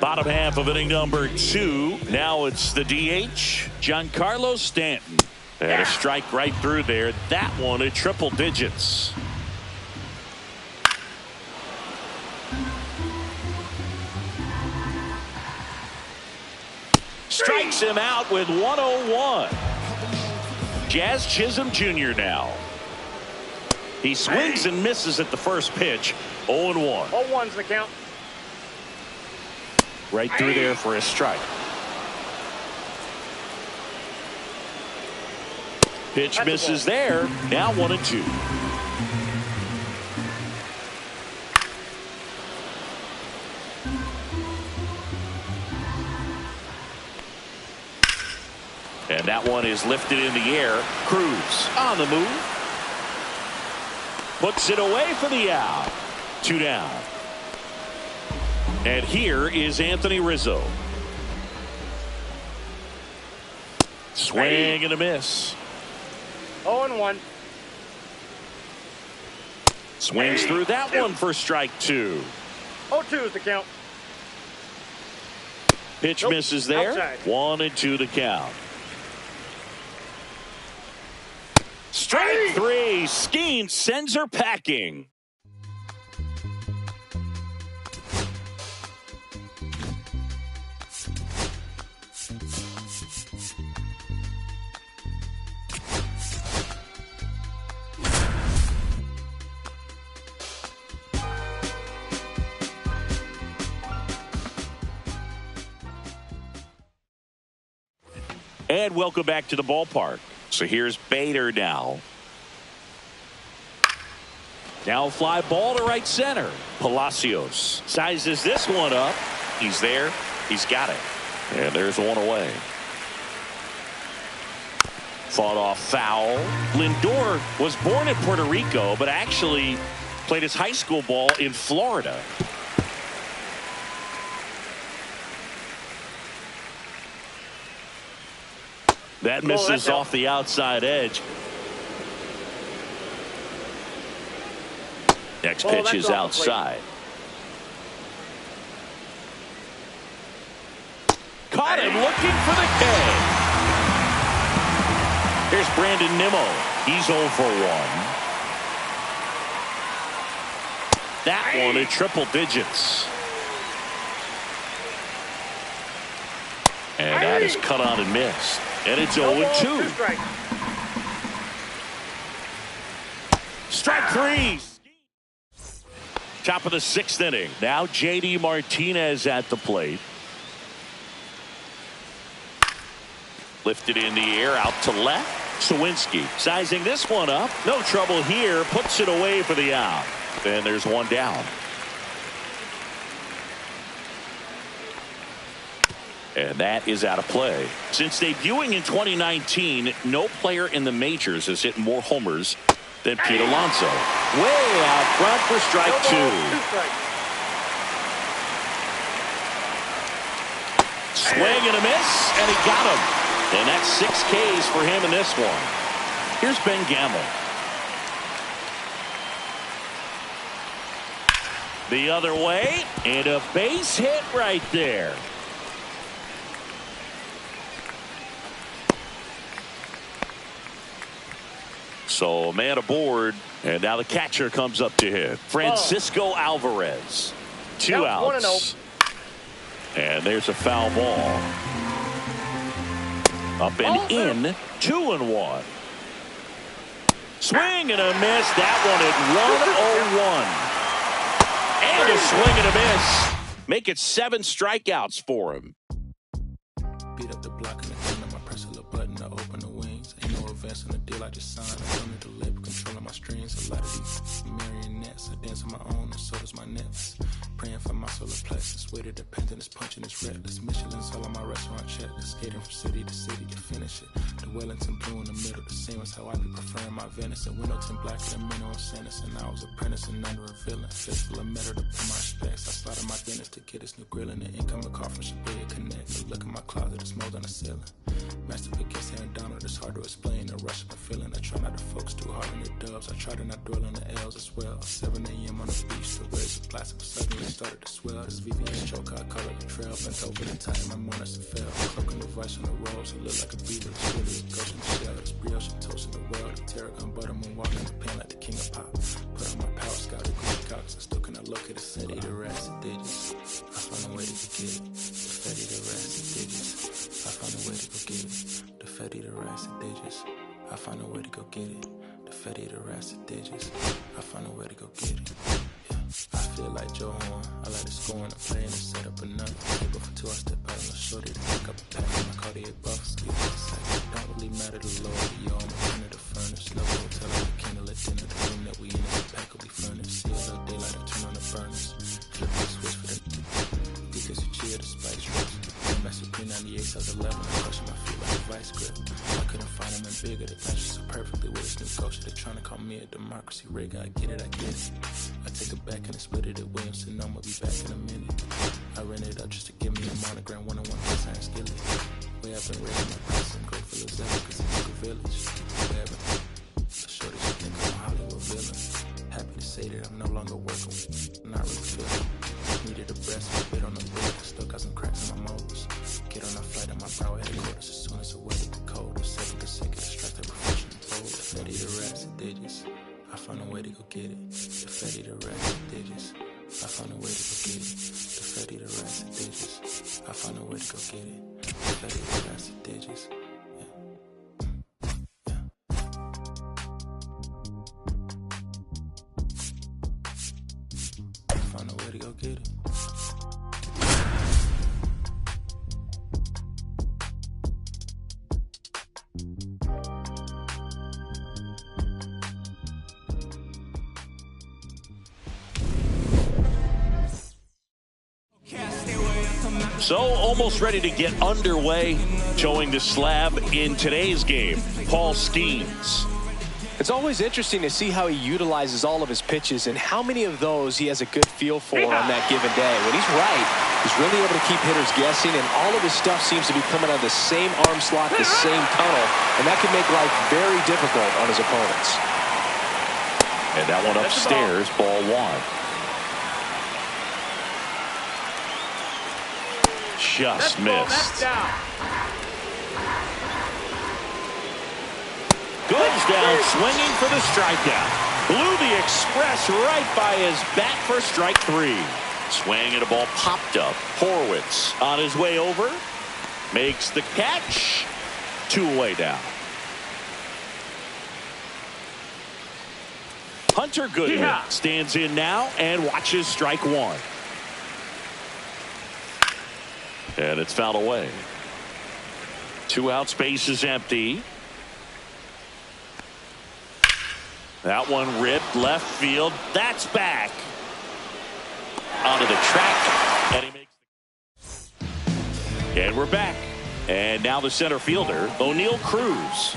Bottom half of inning number 2. Now it's the DH, Giancarlo Stanton. And a strike right through there. That one at triple digits. Strikes him out with 101. Jazz Chisholm Jr. now. He swings and misses at the first pitch. 0-1. 0-1's the count. Right through there for a strike. Pitch misses there. Now 1-2. And that one is lifted in the air. Cruz on the move. Puts it away for the out. 2 down. And here is Anthony Rizzo. Swing and a miss. 0-1. Swings through that one for strike 2. 0-2 is the count. Pitch misses there. Outside. 1-2 the count. Strike 3. Skeen sends her packing. And welcome back to the ballpark. So here's Bader now. Now fly ball to right center. Palacios sizes this one up. He's there. He's got it. And there's one away. Fought off foul. Lindor was born in Puerto Rico, but actually played his high school ball in Florida. That misses off the outside edge. Next pitch is outside. Caught him looking for the K. Here's Brandon Nimmo. He's 0 for 1. That one at triple digits. And that is cut on and missed. And it's 0-2. Strike 3. Top of the 6th inning. Now J.D. Martinez at the plate. Lifted in the air out to left. Sawinski sizing this one up. No trouble here. Puts it away for the out. And there's one down. And that is out of play. Since debuting in 2019, no player in the majors has hit more homers than Pete Alonso. Way out front for strike 2. Swing and a miss, and he got him. And that's 6 Ks for him in this one. Here's Ben Gamel. The other way, and a base hit right there. So a man aboard, and now the catcher comes up to hit. Francisco Alvarez. 2 outs. And there's a foul ball. Up and in. 2-1. Swing and a miss. That one at 1-0-1. And a swing and a miss. Make it 7 strikeouts for him. Beat up the block and the corner. I press a little button to open the wings. Ain't no advance on the deal. I just signed. I don't need the label controlling my strings. A lot of these marionettes. I dance on my own, and so does my nets. Praying for my solar plexus. Way to dependent is punching this reckless. Michelin's all on my restaurant checklist. Skating from city to city to finish it. The Wellington blue in the middle. The same as how I be preferring my venison. Windowton black and the minnow of sentence. And I was apprentice and under a villain. Fistful of metal to put my respects. I slotted my dentist to get this new grill in the incoming call from Shabia Connect. But look at my closet, it's mold on the ceiling. Master against Aaron Donald, it's hard to explain. The rush of a feeling. I try not to focus too hard on the dubs. I try to not dwell on the L's as well. 7 a.m. on the beach, the waves of plastic suddenly started to swell. This VVS choke, I call it a trail. Bent over the time, my mornings and fell. Cloaking the vice on the rolls, it look like a beaver. It's really a ghost in the shell. This brioche and toast in the world. The tarragon butter moon walking the pen like the king of pop. Put on my power scout, the green cocks. I still cannot locate the city, the rats and digits. I found a way to go get it. The fetty, the rats and digits. I found a way to go get it. The fetty, the rats and digits. I found a way to go get it. The fetty, the rats and digits. I found a way to go get it. Yeah, I feel like Joe Horn. I like to score and play and set up another table for two. I step out on the shorty to pick up a pack of my Cartier buffs. Don't really matter the Lord. Yo, I'm a of the furnace. Love hotel, I can candle at dinner. The room that we in is a pack will be furnished. See a little daylight, I turn on the furnace. Flip the switch for the because you cheer the spice rose. Master P98, I was 11. I'm crushing my feet like a vice grip. I couldn't find him in bigger. They match so perfectly with his new culture. They're trying to call me a democracy rig. I get it, I get it. I take it back and I split it at Williamson. I'm gonna be back in a minute. I ran it up just to give me a monogram. 1-on-1 design skillet. Way I've been raising my price and grateful as ever cause it's a village. Wherever. A shorty should think I'm a Hollywood villain. Happy to say that I'm no longer working with. Not really feeling. Needed a breast, a bit on the bed. Still got some cracks in my molars. Get on a flight at my brow headquarters as soon as the weather get cold. I'm 7 to 6 distracted professional told. The fetty, the rats and digits. I found a way to go get it. The fetty, the rats and digits. I found a way to go get it. The fetty, the rats and digits. I found a way to go get it. The fetty, the rats and digits. I found a way to go get it. So almost ready to get underway. Showing the slab in today's game, Paul Skeens. It's always interesting to see how he utilizes all of his pitches and how many of those he has a good feel for on that given day. When he's right, he's really able to keep hitters guessing, and all of his stuff seems to be coming out of the same arm slot, the same tunnel, and that can make life very difficult on his opponents. And that one upstairs, ball one. Just missed. Goes down swinging for the strikeout. Blew the express right by his bat for strike 3. Swing and a ball popped up. Horwitz on his way over. Makes the catch. 2 away down. Hunter Goodman stands in now and watches strike 1. And it's fouled away. 2 out, space is empty. That one ripped left field. That's back onto the track, and he makes the... And we're back. And now the center fielder, O'Neill Cruz.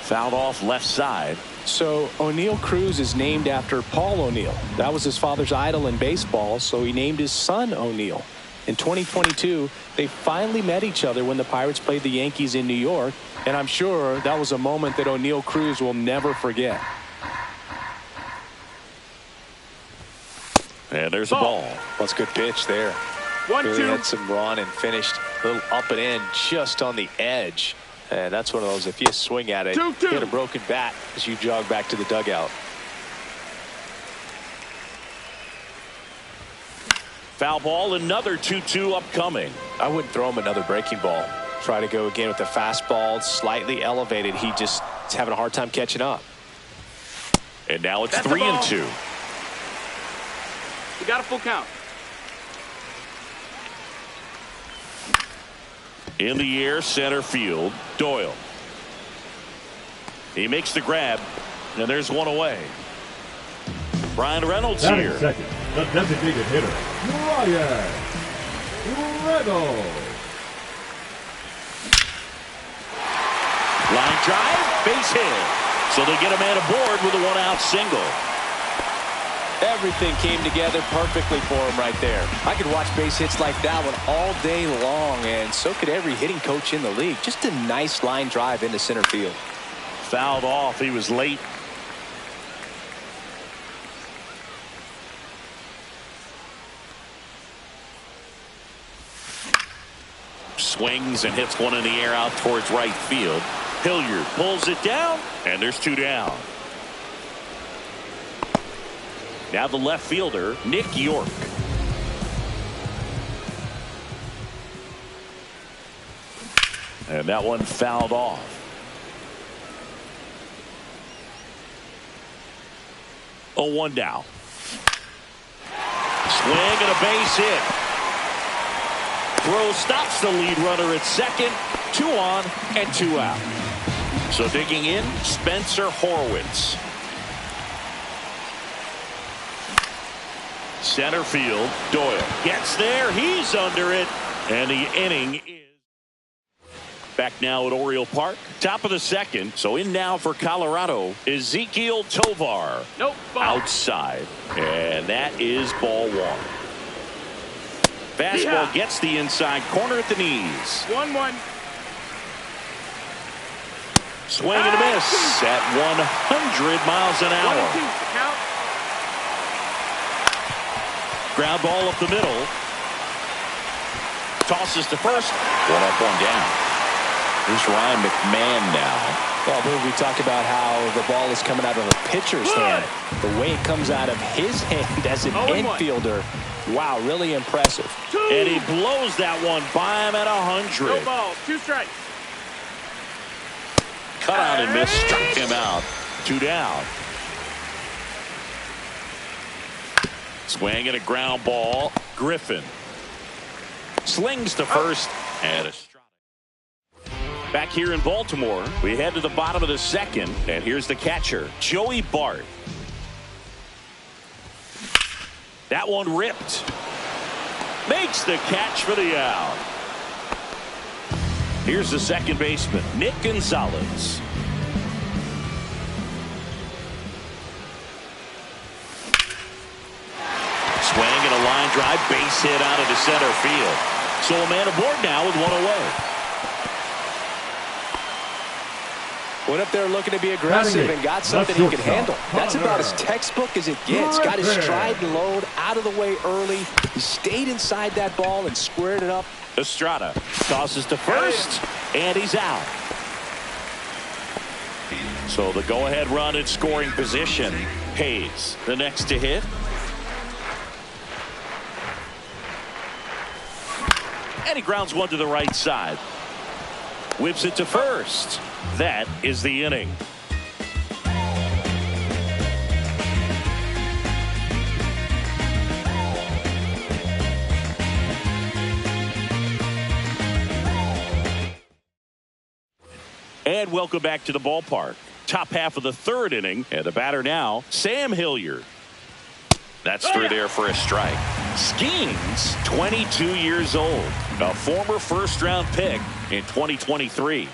Fouled off left side. So O'Neill Cruz is named after Paul O'Neill. That was his father's idol in baseball, so he named his son O'Neill. In 2022, they finally met each other when the Pirates played the Yankees in New York, and I'm sure that was a moment that O'Neill Cruz will never forget. And there's a ball. That's a good pitch there. 1-2. Really had some run and finished a little up and in just on the edge. And that's one of those, if you swing at it, 2-2. you hit a broken bat as you jog back to the dugout. Foul ball, another 2-2 upcoming. I wouldn't throw him another breaking ball. Try to go again with the fastball, slightly elevated. He just is having a hard time catching up. And now it's 3-2. You got a full count. In the air, center field, Doyle. He makes the grab, and there's one away. Brian Reynolds here. Second, the designated hitter, Brian Reynolds. Line drive, base hit. So they get a man aboard with a 1-out single. Everything came together perfectly for him right there. I could watch base hits like that one all day long, and so could every hitting coach in the league. Just a nice line drive into center field. Fouled off. He was late. Swings and hits one in the air out towards right field. Hilliard pulls it down, and there's 2 down. Now the left fielder, Nick York. And that one fouled off. Oh, 1 down. Swing and a base hit. Throw stops the lead runner at second. 2 on and 2 out. So digging in, Spencer Horwitz. Center field, Doyle gets there. He's under it. And the inning is back now at Oriole Park. Top of the second. So in now for Colorado, Ezequiel Tovar. Nope. Ball. Outside. And that is ball 1. Fastball gets the inside corner at the knees. 1-1. Swing and a miss at 100 miles an hour. 1-2 the count. Ground ball up the middle. Tosses to first. 1 up, 1 down. Here's Ryan McMahon now. Well, we talk about how the ball is coming out of a pitcher's hand. The way it comes out of his hand as an infielder. Wow, really impressive. And he blows that one by him at 100. No balls. 2 strikes. Cut out and miss. Struck him out. 2 down. Swing and a ground ball. Griffin slings to first and a strike. Back here in Baltimore, we head to the bottom of the second, and here's the catcher, Joey Bart. That one ripped. Makes the catch for the out. Here's the second baseman, Nick Gonzalez. Swing and a line drive, base hit out into center field. So a man aboard now with 1 away. Went up there looking to be aggressive and got something he could handle. That's about as textbook as it gets. Got his stride and load out of the way early. He stayed inside that ball and squared it up. Estrada tosses to first, and he's out. So the go-ahead run in scoring position. Hayes, the next to hit. And he grounds one to the right side. Whips it to first. That is the inning. And welcome back to the ballpark. Top half of the 3rd inning, and the batter now, Sam Hilliard. That's through there for a strike. Skeens, 22 years old, a former first-round pick in 2023.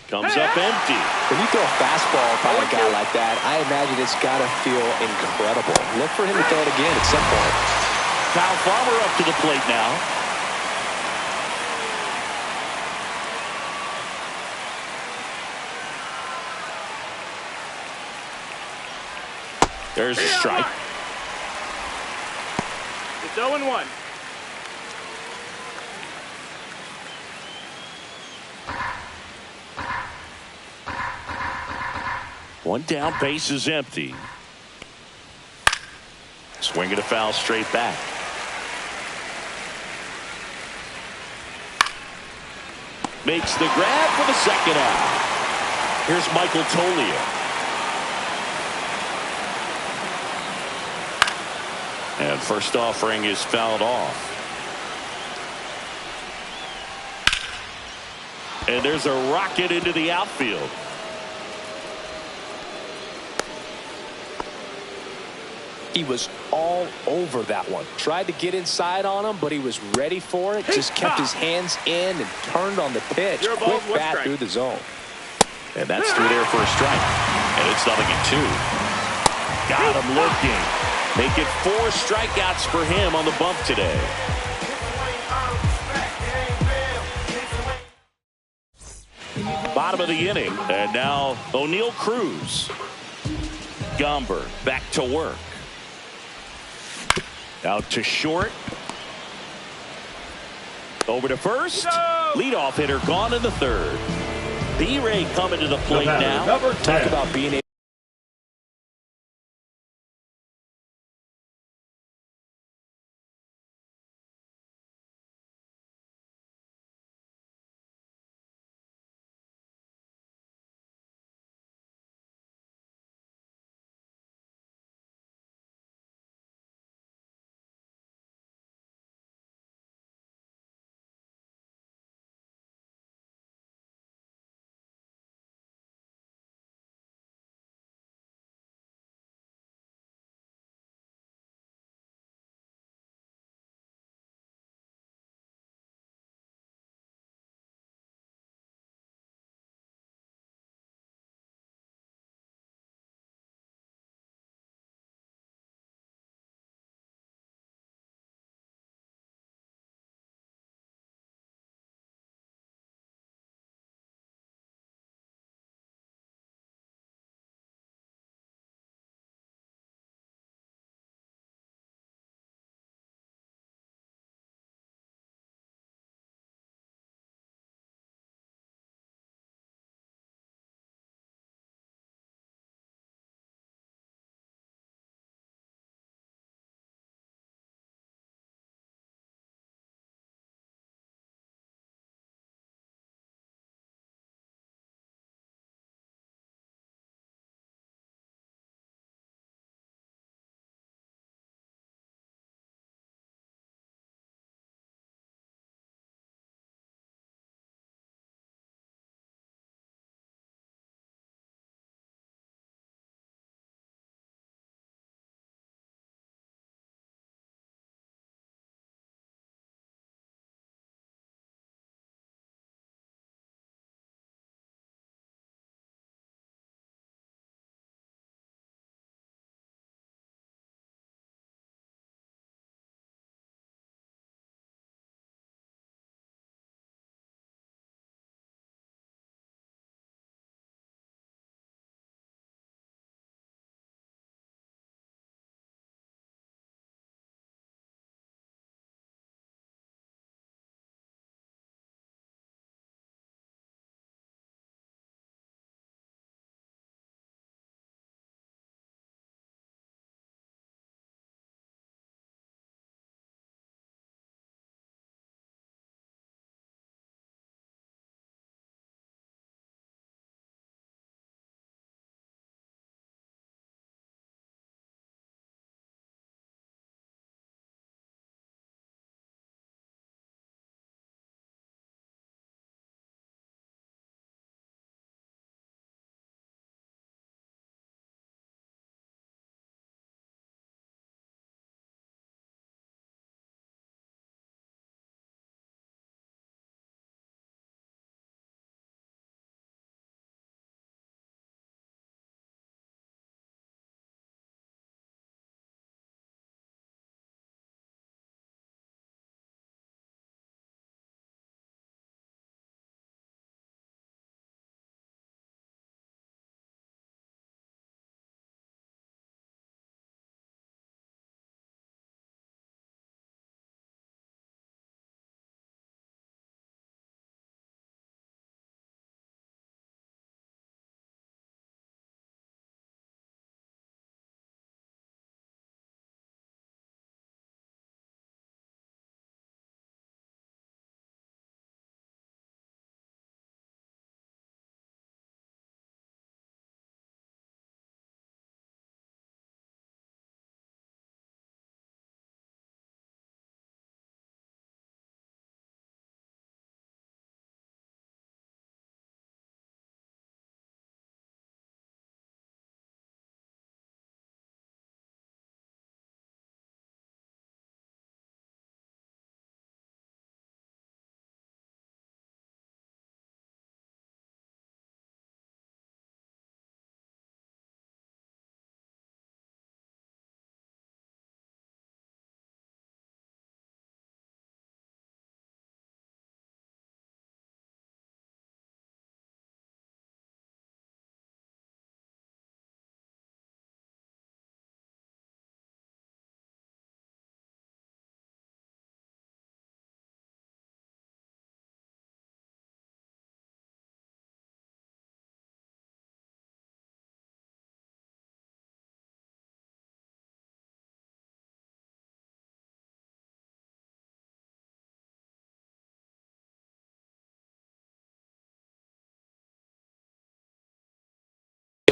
Comes up empty. When you throw a fastball by a guy like that, I imagine it's got to feel incredible. Look for him to throw it again at some point. Kyle Farmer up to the plate now. There's a strike. It's 0-1. One down, base is empty. Swing and a foul straight back. Makes the grab for the second out. Here's Michael Toglia. And first offering is fouled off. And there's a rocket into the outfield. He was all over that one. Tried to get inside on him, but he was ready for it. Just kept his hands in and turned on the pitch. Quick bat through the zone. And that's through there for a strike. And it's 0-2. Got him looking. Make it 4 strikeouts for him on the bump today. Bottom of the inning. And now O'Neal Cruz. Gomber back to work. Out to short. Over to first. Leadoff hitter gone in the third. B-Ray coming to the plate now. Talk about being able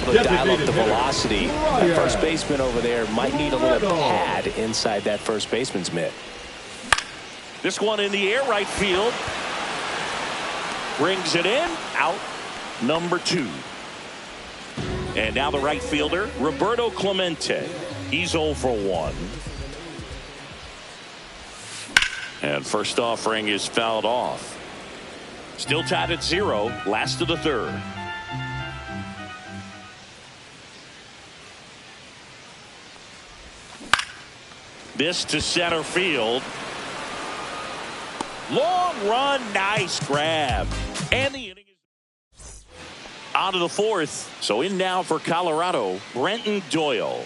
able to dial up the velocity. That first baseman over there might need a little pad inside that first baseman's mitt. This one in the air, right field. Brings it in, out, number 2. And now the right fielder, Roberto Clemente. He's 0 for 1. And first offering is fouled off. Still tied at 0, last of the 3rd. This to center field. Long run, nice grab. And the inning is on to the 4th. So in now for Colorado, Brenton Doyle.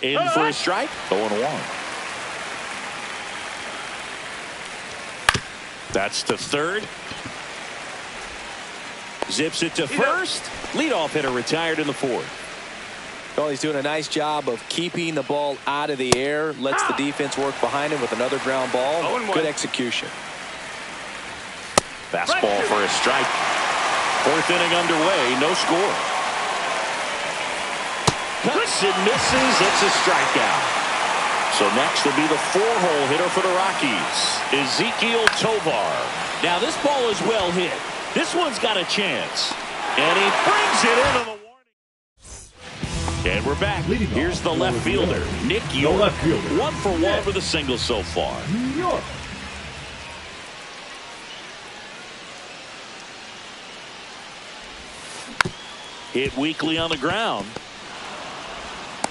In for a strike, 0-1. That's to 3rd. Zips it to 1st. Leadoff hitter retired in the 4th. Well, he's doing a nice job of keeping the ball out of the air. Lets the defense work behind him with another ground ball. Good execution. Fastball for a strike. 4th inning underway. No score. Cuts and misses. It's a strikeout. So next will be the 4-hole hitter for the Rockies, Ezequiel Tovar. Now this ball is well hit. This one's got a chance. And he brings it into the warning. And we're back. Here's the left fielder, Nick York. 1 for 1 with a single so far. York. Hit weakly on the ground.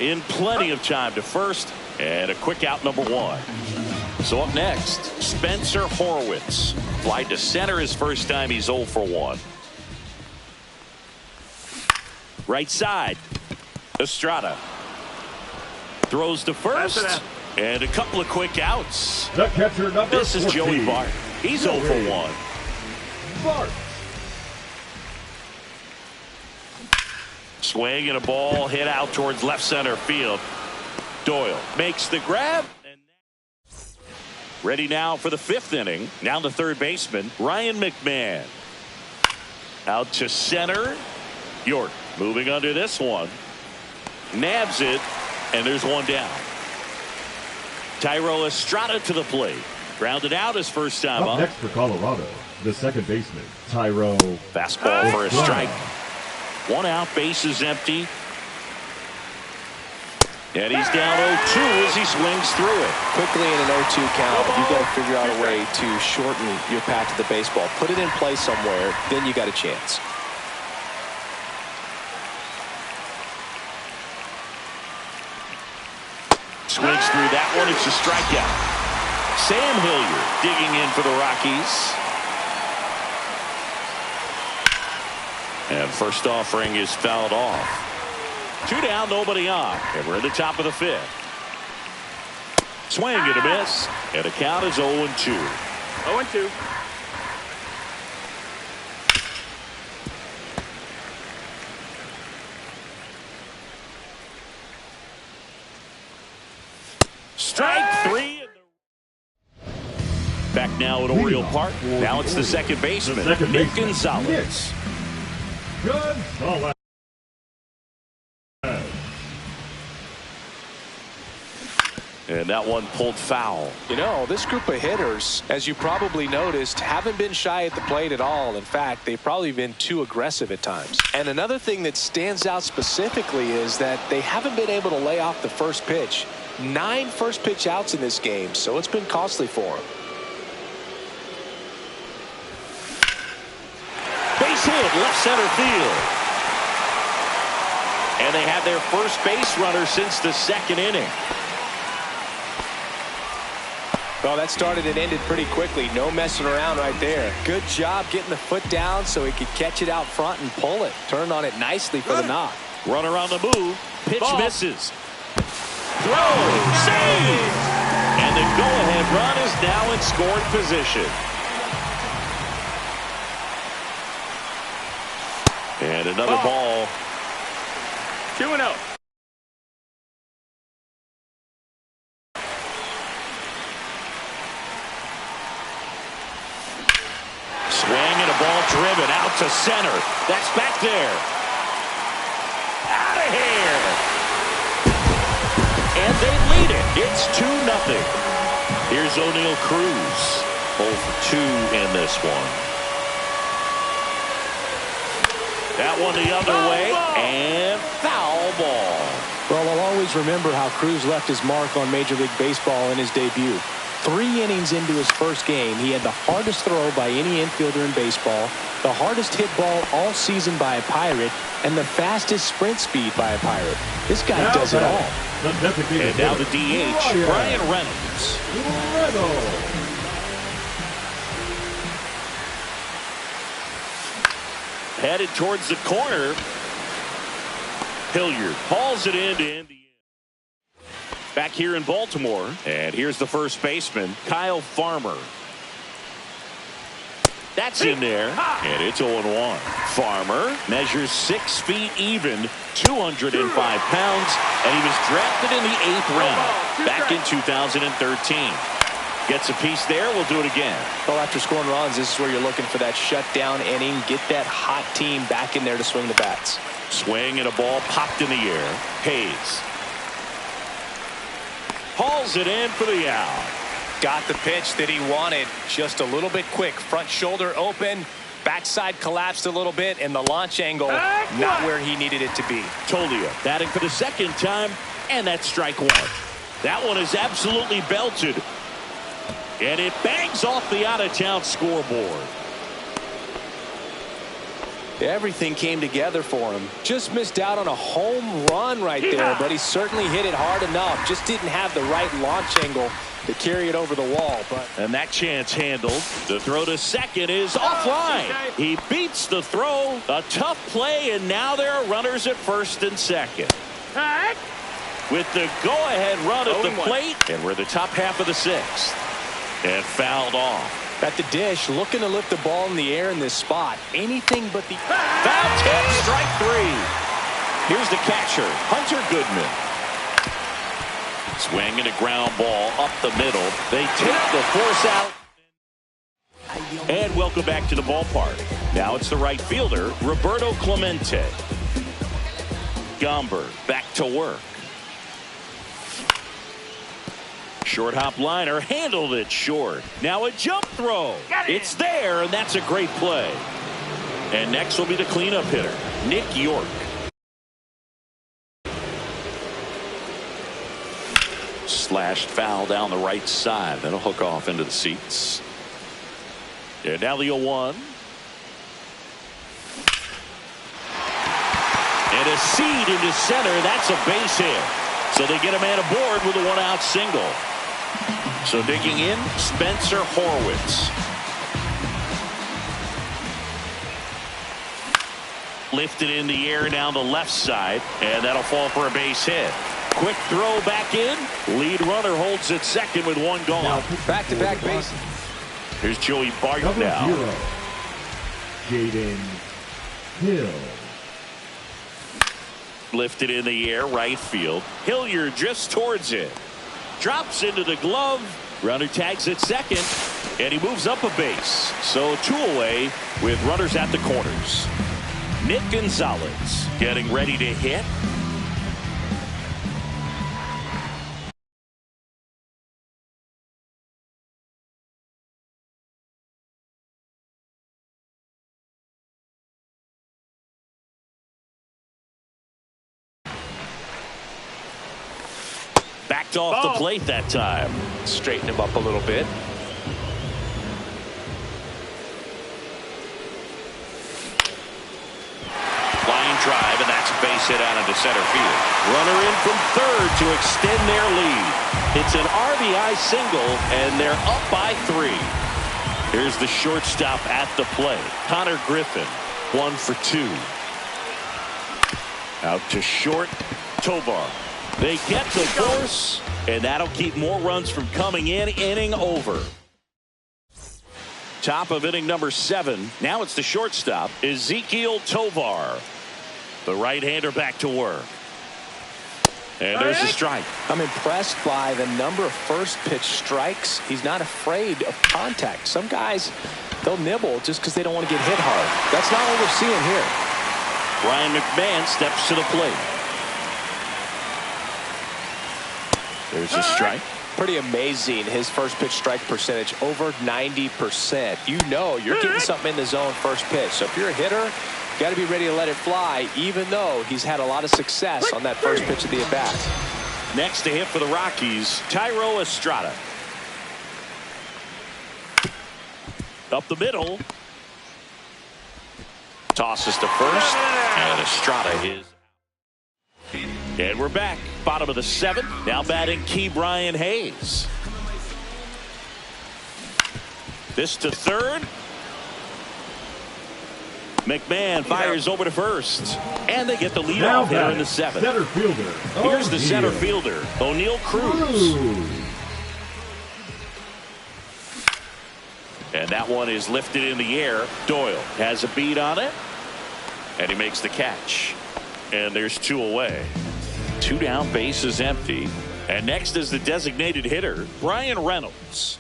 In plenty of time to 1st. And a quick out, number 1. So up next, Spencer Horwitz. Fly to center his first time. He's 0 for 1. Right side. Estrada. Throws to 1st. And a couple of quick outs. The catcher, number 14. This is Joey Bart. He's 0 for 1. Bart. Swing and a ball hit out towards left center field. Doyle makes the grab. Ready now for the 5th inning. Now the 3rd baseman, Ryan McMahon. Out to center. York moving under this one. Nabs it, and there's one down. Thairo Estrada to the plate. Grounded out his first time up. Next for Colorado, the 2nd baseman, Thairo. Fastball for a strike. 1 out, base is empty. And he's down 0-2 as he swings through it. Quickly in an 0-2 count, you've got to figure out a way to shorten your path to the baseball. Put it in play somewhere, then you got a chance. Swings through that one. It's a strikeout. Sam Hilliard digging in for the Rockies. And first offering is fouled off. 2 down, nobody on. And we're at the top of the 5th. Swing and a miss. And the count is 0-2. 0-2. Strike 3. Back now at Oriole Park. Now it's the 2nd baseman, Nick Gonzalez. Gonzalez. And that one pulled foul. You know, this group of hitters, as you probably noticed, haven't been shy at the plate at all. In fact, they've probably been too aggressive at times. And another thing that stands out specifically is that they haven't been able to lay off the first pitch. 9 first pitch outs in this game, so it's been costly for them. Base hit, left center field. And they have their first base runner since the 2nd inning. Well, that started and ended pretty quickly. No messing around right there. Good job getting the foot down so he could catch it out front and pull it. Turned on it nicely for the knock. Runner on the move. Pitch misses. Throw. Save. And the go-ahead run is now in scoring position. And another ball. 2-0. Swing and a ball driven out to center. That's back there. It's 2-0. Here's O'Neal Cruz. 0 for 2 in this one. That one the other way, and foul ball. Well, I'll always remember how Cruz left his mark on Major League Baseball in his debut. 3 innings into his first game, he had the hardest throw by any infielder in baseball, the hardest hit ball all season by a Pirate, and the fastest sprint speed by a Pirate. This guy does it all. And now the DH, Brian Reynolds. Headed towards the corner. Hilliard hauls it in to end the end. Back here in Baltimore, and here's the first baseman, Kyle Farmer. That's in there, and it's 0-1. Farmer measures 6 feet even, 205 pounds, and he was drafted in the 8th round back in 2013. Gets a piece there. We'll do it again. Well, after scoring runs, this is where you're looking for that shutdown inning. Get that hot team back in there to swing the bats. Swing and a ball popped in the air. Hayes hauls it in for the out. Got the pitch that he wanted. Just a little bit quick. Front shoulder open. Backside collapsed a little bit, and the launch angle not where he needed it to be. Tolia batting for the second time, and that's strike 1. That one is absolutely belted. And it bangs off the out-of-town scoreboard. Everything came together for him. Just missed out on a home run right there, but he certainly hit it hard enough. Just didn't have the right launch angle to carry it over the wall. And that chance handled. The throw to second is offline. He beats the throw. A tough play, and now there are runners at first and second. With the go-ahead run at the plate, and we're the top half of the 6th. And fouled off. At the dish, looking to lift the ball in the air in this spot. Anything but the foul tip, strike 3. Here's the catcher, Hunter Goodman. Swing and a ground ball up the middle. They take the force out. And welcome back to the ballpark. Now it's the right fielder, Roberto Clemente. Gomber back to work. Short hop liner handled it short. Now a jump throw. It's there, and that's a great play. And next will be the cleanup hitter, Nick York. Slashed foul down the right side. That'll hook off into the seats. And now the 0-1. And a seed into center. That's a base hit. So they get a man aboard with a 1-out single. So digging in, Spencer Horwitz. Lifted in the air down the left side, and that'll fall for a base hit. Quick throw back in. Lead runner holds at second with 1 gone. Back-to-back bases. Here's Joey Bart now. Jaden Hill. Lifted in the air, right field. Hilliard just towards it. Drops into the glove. Runner tags at second, and he moves up a base. So 2 away with runners at the corners. Nick Gonzalez getting ready to hit. Backed off the plate that time. Straighten him up a little bit. Line drive, and that's a base hit out into center field. Runner in from third to extend their lead. It's an RBI single, and they're up by 3. Here's the shortstop at the plate. Connor Griffin, 1 for 2. Out to short, Tovar. They get the force, and that'll keep more runs from coming in. Inning over. Top of inning number 7. Now it's the shortstop, Ezequiel Tovar. The right-hander back to work. And there's a strike. I'm impressed by the number of first pitch strikes. He's not afraid of contact. Some guys, they'll nibble just because they don't want to get hit hard. That's not what we're seeing here. Ryan McMahon steps to the plate. There's a strike. Pretty amazing. His first pitch strike percentage over 90%. You know you're getting something in the zone first pitch. So if you're a hitter, you got to be ready to let it fly, even though he's had a lot of success on that first pitch of the at-bat. Next to hit for the Rockies, Thairo Estrada. Up the middle. Tosses to first. And Estrada is. And we're back. Bottom of the seventh. Now batting Ke'Bryan Hayes. This to third. McMahon fires over to first. And they get the leadoff hitter in the seventh. Center fielder. Here's the center fielder, O'Neill Cruz. And that one is lifted in the air. Doyle has a beat on it. And he makes the catch. And there's two away. Two down, base is empty. And next is the designated hitter, Bryan Reynolds.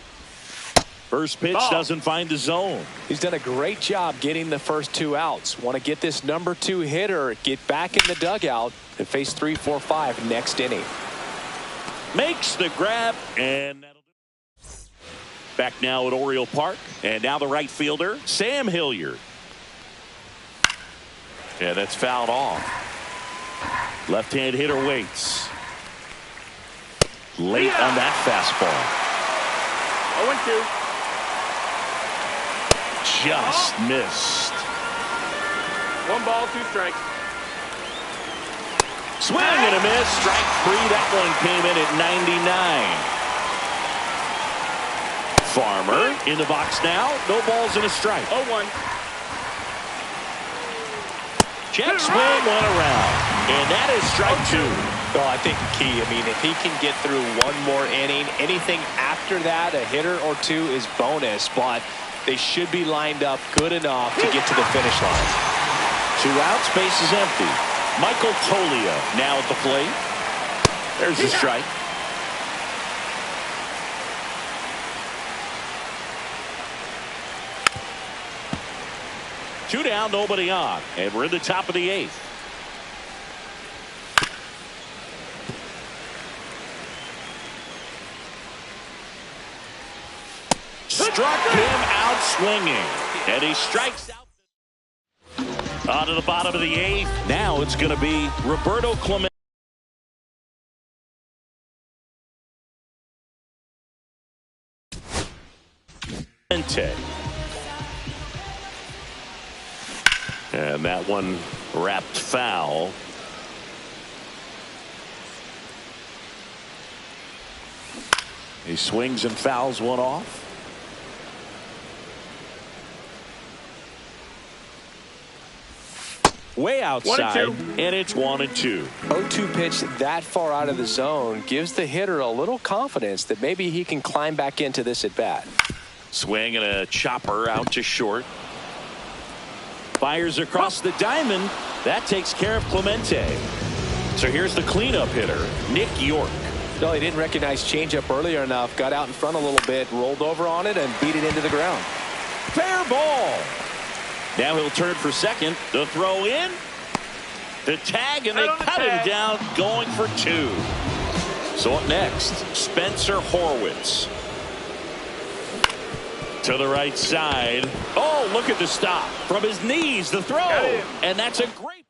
First pitch doesn't find the zone. He's done a great job getting the first two outs. Want to get this number 2 hitter, get back in the dugout, and face 3, 4, 5 next inning. Makes the grab, and that'll do it. Back now at Oriole Park, and now the right fielder, Sam Hilliard. Yeah, that's fouled off. Left-hand hitter waits. Late on that fastball. 0-2. Just missed. 1 ball, 2 strikes. Swing and a miss. Strike 3. That one came in at 99. Farmer in the box now. No balls and a strike. 0-1. Check swing, one around. And that is strike 2. Well, I think key. I mean, if he can get through one more inning, anything after that, a hitter or two is bonus. But they should be lined up good enough to get to the finish line. 2 outs, base is empty. Michael Toglia now at the plate. There's the strike. Two down, nobody on. And we're in the top of the 8th. Struck him out swinging. And he strikes out. On to the bottom of the 8th. Now it's going to be Roberto Clemente. And that one wrapped foul. He swings and fouls one off. Way outside, and it's 1-2. 0-2 pitch that far out of the zone gives the hitter a little confidence that maybe he can climb back into this at bat. Swing and a chopper out to short. Fires across the diamond. That takes care of Clemente. So here's the cleanup hitter, Nick York. No, he didn't recognize changeup earlier enough. Got out in front a little bit, rolled over on it, and beat it into the ground. Fair ball. Now he'll turn for second. The throw in. The tag, and they cut him down, going for 2. So up next, Spencer Horwitz. To the right side. Oh, look at the stop. From his knees, the throw. And that's a great.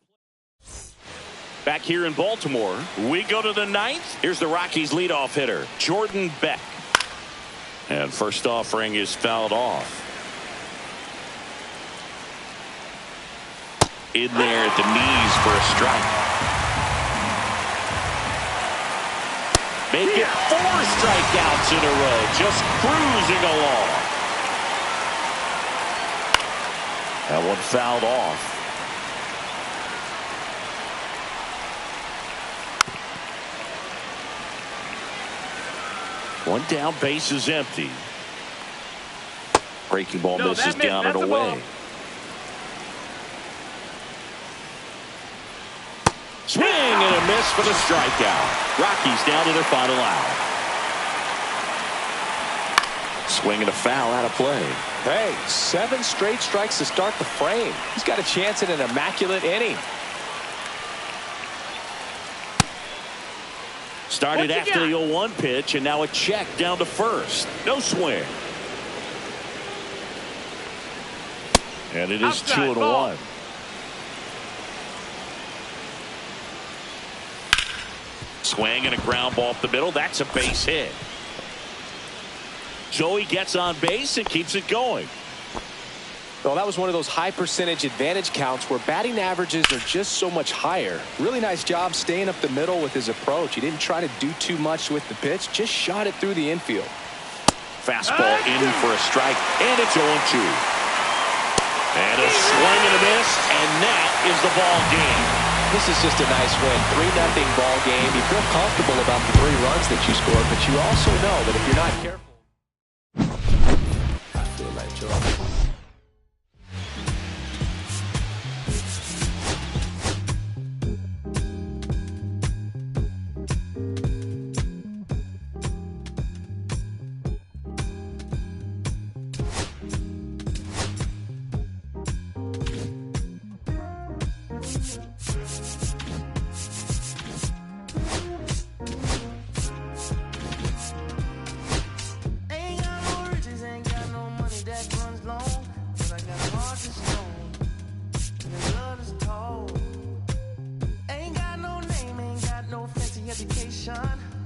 Back here in Baltimore, we go to the 9th. Here's the Rockies leadoff hitter, Jordan Beck. And first offering is fouled off. In there at the knees for a strike. Make it 4 strikeouts in a row, just cruising along. That one fouled off. One down, base is empty. Breaking ball misses down and away. Swing and a miss for the strikeout. Rockies down to their final out. Swing and a foul out of play. Hey, 7 straight strikes to start the frame. He's got a chance at an immaculate inning. Started What you after the got? 0-1 pitch, and now a check down to first. No swing. And it is Outside, 2-1. Swing and a ground ball up the middle. That's a base hit. Joey gets on base and keeps it going. Well, that was one of those high percentage advantage counts where batting averages are just so much higher. Really nice job staying up the middle with his approach. He didn't try to do too much with the pitch, just shot it through the infield. Fastball in for a strike, and it's 0-2. And a swing and a miss, and that is the ball game. This is just a nice win. 3-0 ball game. You feel comfortable about the 3 runs that you scored, but you also know that if you're not careful. I feel like Jordan.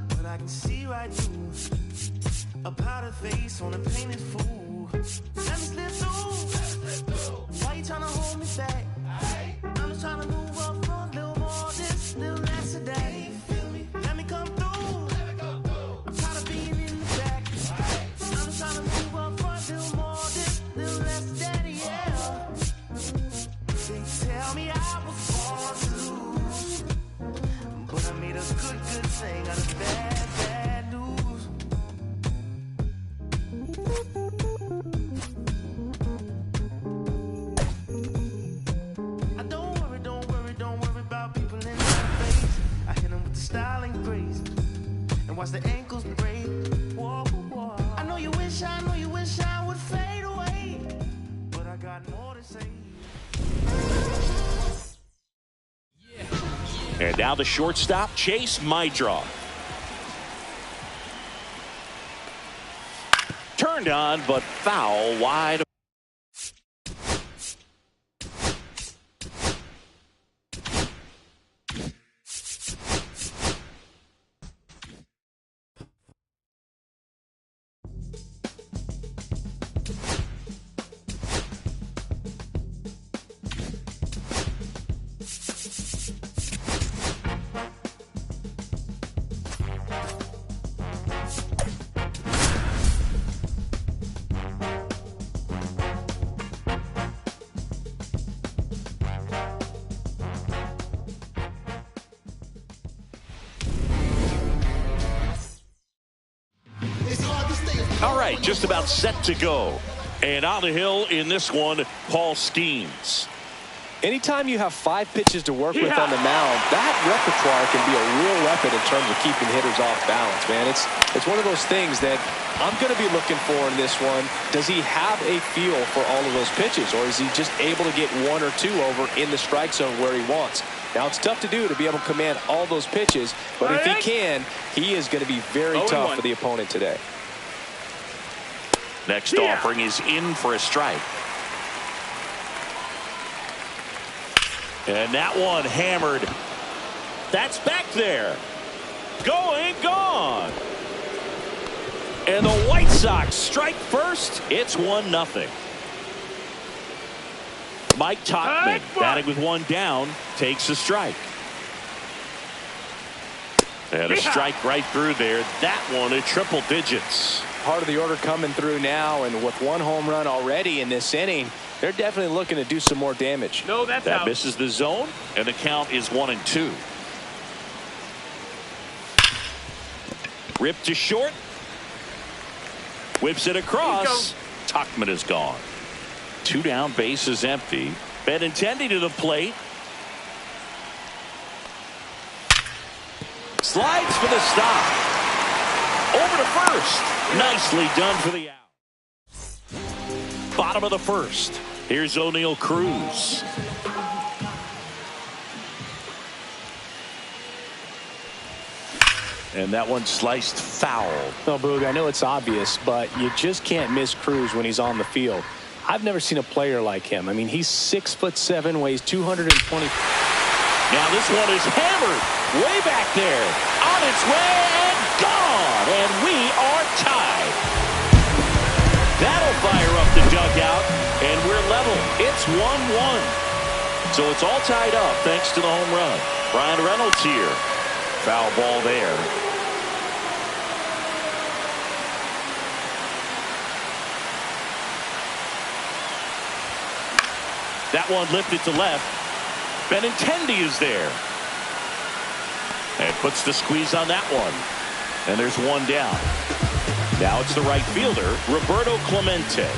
But I can see right through a powder face on a painted fool. Let me slip through. Why you trying to hold me back? I'm just trying to move up front, little more this, little less of that. Let me come through. I'm tired of being in the back. I'm just trying to move up front, little more this, little less of that, yeah. They tell me I was born to lose, but I made a good thing out of bad news. I don't worry about people in my face. I hit them with the style and grace, and watch the ankles break. Whoa, whoa. I know you wish I would fade away, but I got more to say. And now the shortstop, Chase Meidroth. Turned on, but foul wide. All right, just about set to go. And on the hill in this one, Paul Skeens. Anytime you have 5 pitches to work with on the mound, that repertoire can be a real weapon in terms of keeping hitters off balance, man. It's one of those things that I'm going to be looking for in this one. Does he have a feel for all of those pitches, or is he just able to get 1 or 2 over in the strike zone where he wants? Now, it's tough to do to be able to command all those pitches, but if he can, he is going to be very tough for the opponent today. Next offering is in for a strike. And that one hammered. That's back there. Going, gone. And the White Sox strike first. It's 1-0. Mike Tauchman, batting with 1 down, takes a strike. And a strike right through there. That one at triple digits. Part of the order coming through now, and with 1 home run already in this inning, they're definitely looking to do some more damage. No, that's that out. misses the zone, and the count is 1-2. Ripped to short. Whips it across. Tauchman is gone. 2 down, base is empty. Benintendi to the plate. Slides for the stop. Over to first. Nicely done for the out. Bottom of the first. Here's O'Neal Cruz. And that one sliced foul. Well, Boog, I know it's obvious, but you just can't miss Cruz when he's on the field. I've never seen a player like him. I mean, he's 6'7", weighs 220. Now this one is hammered way back there. On its way and gone. And we are tied. That'll fire up the dugout. And we're level. It's 1-1. So it's all tied up thanks to the home run. Brian Reynolds here. Foul ball there. That one lifted to left. Benintendi is there. And puts the squeeze on that one. And there's one down. Now it's the right fielder, Roberto Clemente.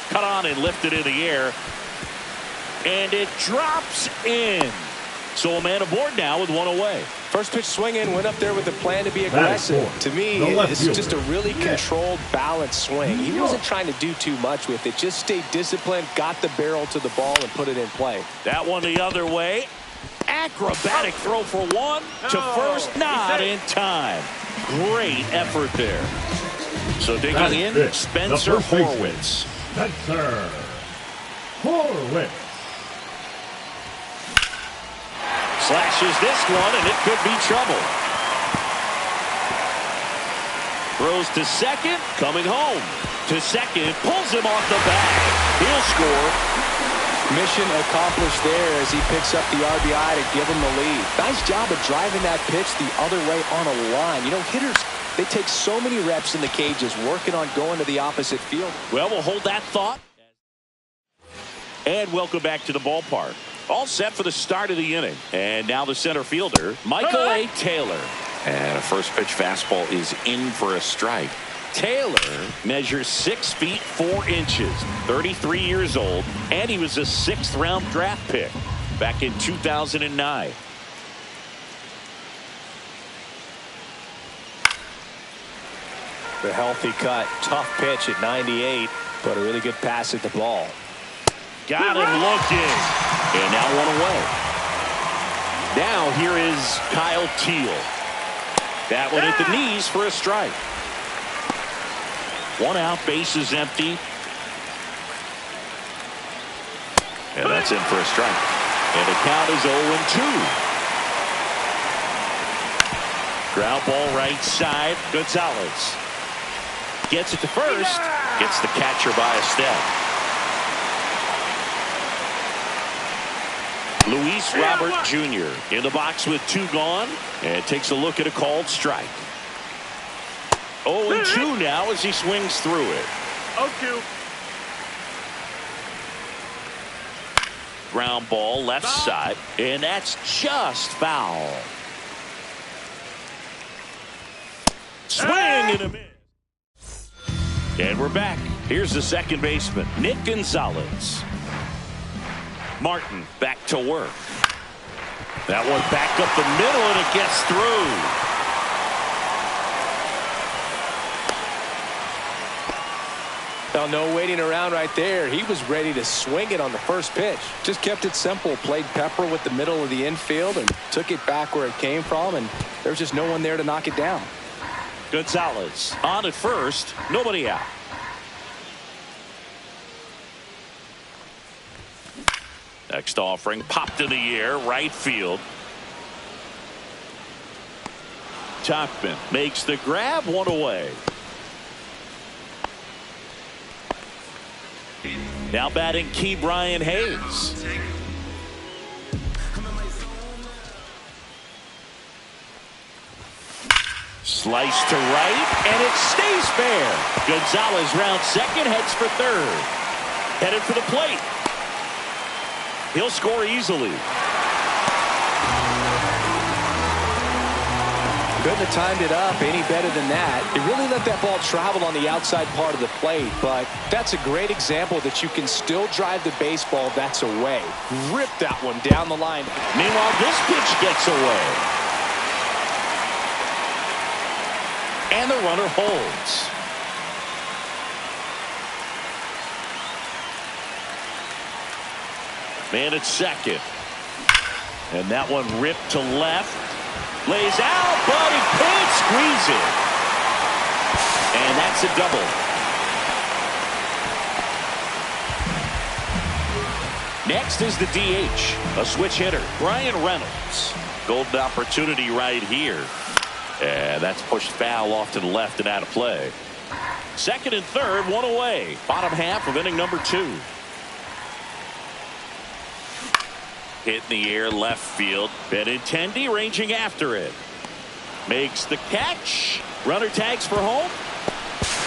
Cut on and lifted in the air. And it drops in. So a man aboard now with one away. First pitch swing in, went up there with the plan to be aggressive. To me, this is just a really controlled, balanced swing. He wasn't trying to do too much with it. Just stayed disciplined, got the barrel to the ball, and put it in play. That one the other way. Acrobatic throw for one to first, not in time. Great effort there. So digging in, Spencer Horwitz. Spencer Horwitz. Slashes this one, and it could be trouble. Throws to second, coming home. To second, pulls him off the bag. He'll score. Mission accomplished there as he picks up the RBI to give him the lead. Nice job of driving that pitch the other way on a line. You know, hitters, they take so many reps in the cages working on going to the opposite field. Well, we'll hold that thought. And welcome back to the ballpark. All set for the start of the inning. And now the center fielder, Michael A. Taylor. And a first pitch fastball is in for a strike. Taylor measures 6 feet 4 inches, 33 years old, and he was a 6th round draft pick back in 2009. The healthy cut, tough pitch at 98, but a really good pass at the ball. Got him looking. And now one away. Now here is Kyle Teel. That one at the knees for a strike. 1 out, base is empty. And that's in for a strike. And the count is 0-2. Ground ball right side. Gonzalez gets it to first. Gets the catcher by a step. Luis Robert Jr. in the box with 2 gone. And takes a look at a called strike. 0-2 now as he swings through it. 0-2. Ground ball left side. And that's just foul. Swing and a miss. And we're back. Here's the second baseman, Nick Gonzalez. Martin back to work. That one back up the middle and it gets through. Now, no waiting around right there. He was ready to swing it on the first pitch. Just kept it simple. Played pepper with the middle of the infield and took it back where it came from. And there's just no one there to knock it down. Gonzalez on at first. Nobody out. Next offering popped in the air. Right field. Topman makes the grab. 1 away. Now batting Key Brian Hayes. Slice to right, and it stays fair. Gonzalez rounds second, heads for third. Headed for the plate. He'll score easily. Couldn't have timed it up any better than that. He really let that ball travel on the outside part of the plate, but that's a great example that you can still drive the baseball that's away. Rip that one down the line. Meanwhile, this pitch gets away. And the runner holds. Man at second. And that one ripped to left. Lays out, but he can't squeeze it. And that's a double. Next is the DH, a switch hitter, Brian Reynolds. Golden opportunity right here. And that's pushed foul off to the left and out of play. Second and third, one away. Bottom half of inning number 2. Hit in the air, left field. Benintendi ranging after it. Makes the catch. Runner tags for home.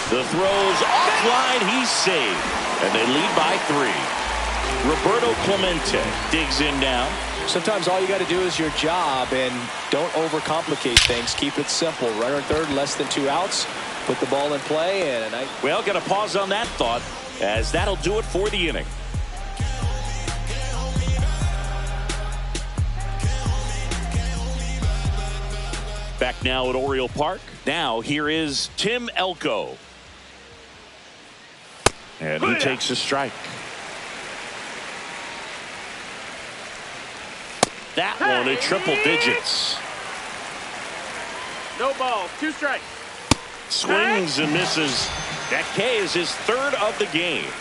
The throw's offline. He's saved. And they lead by 3. Roberto Clemente digs in now. Sometimes all you got to do is your job and don't overcomplicate things. Keep it simple. Runner at third, less than 2 outs. Put the ball in play. And Well, got to pause on that thought, as that'll do it for the inning. Back now at Oriole Park. Now here is Tim Elko. And he takes a strike. That one at triple digits. No balls, 2 strikes. Swings and misses. That K is his 3rd of the game.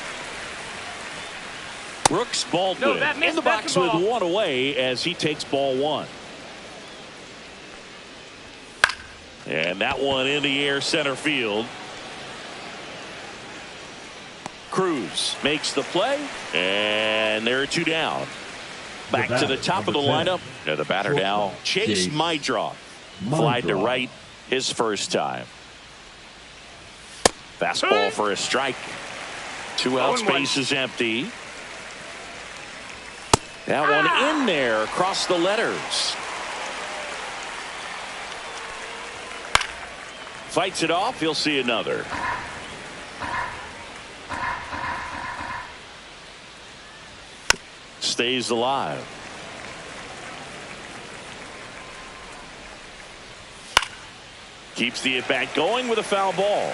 Brooks Baldwin in the box with 1 away as he takes ball 1. And that one in the air, center field. Cruz makes the play, and there are 2 down. Back to the top of the lineup. The batter now, Chase Meidroth. Fly to right his first time. Fastball for a strike. 2 outs, base is empty. That one in there across the letters. Fights it off. He'll see another. Stays alive. Keeps the at-bat going with a foul ball.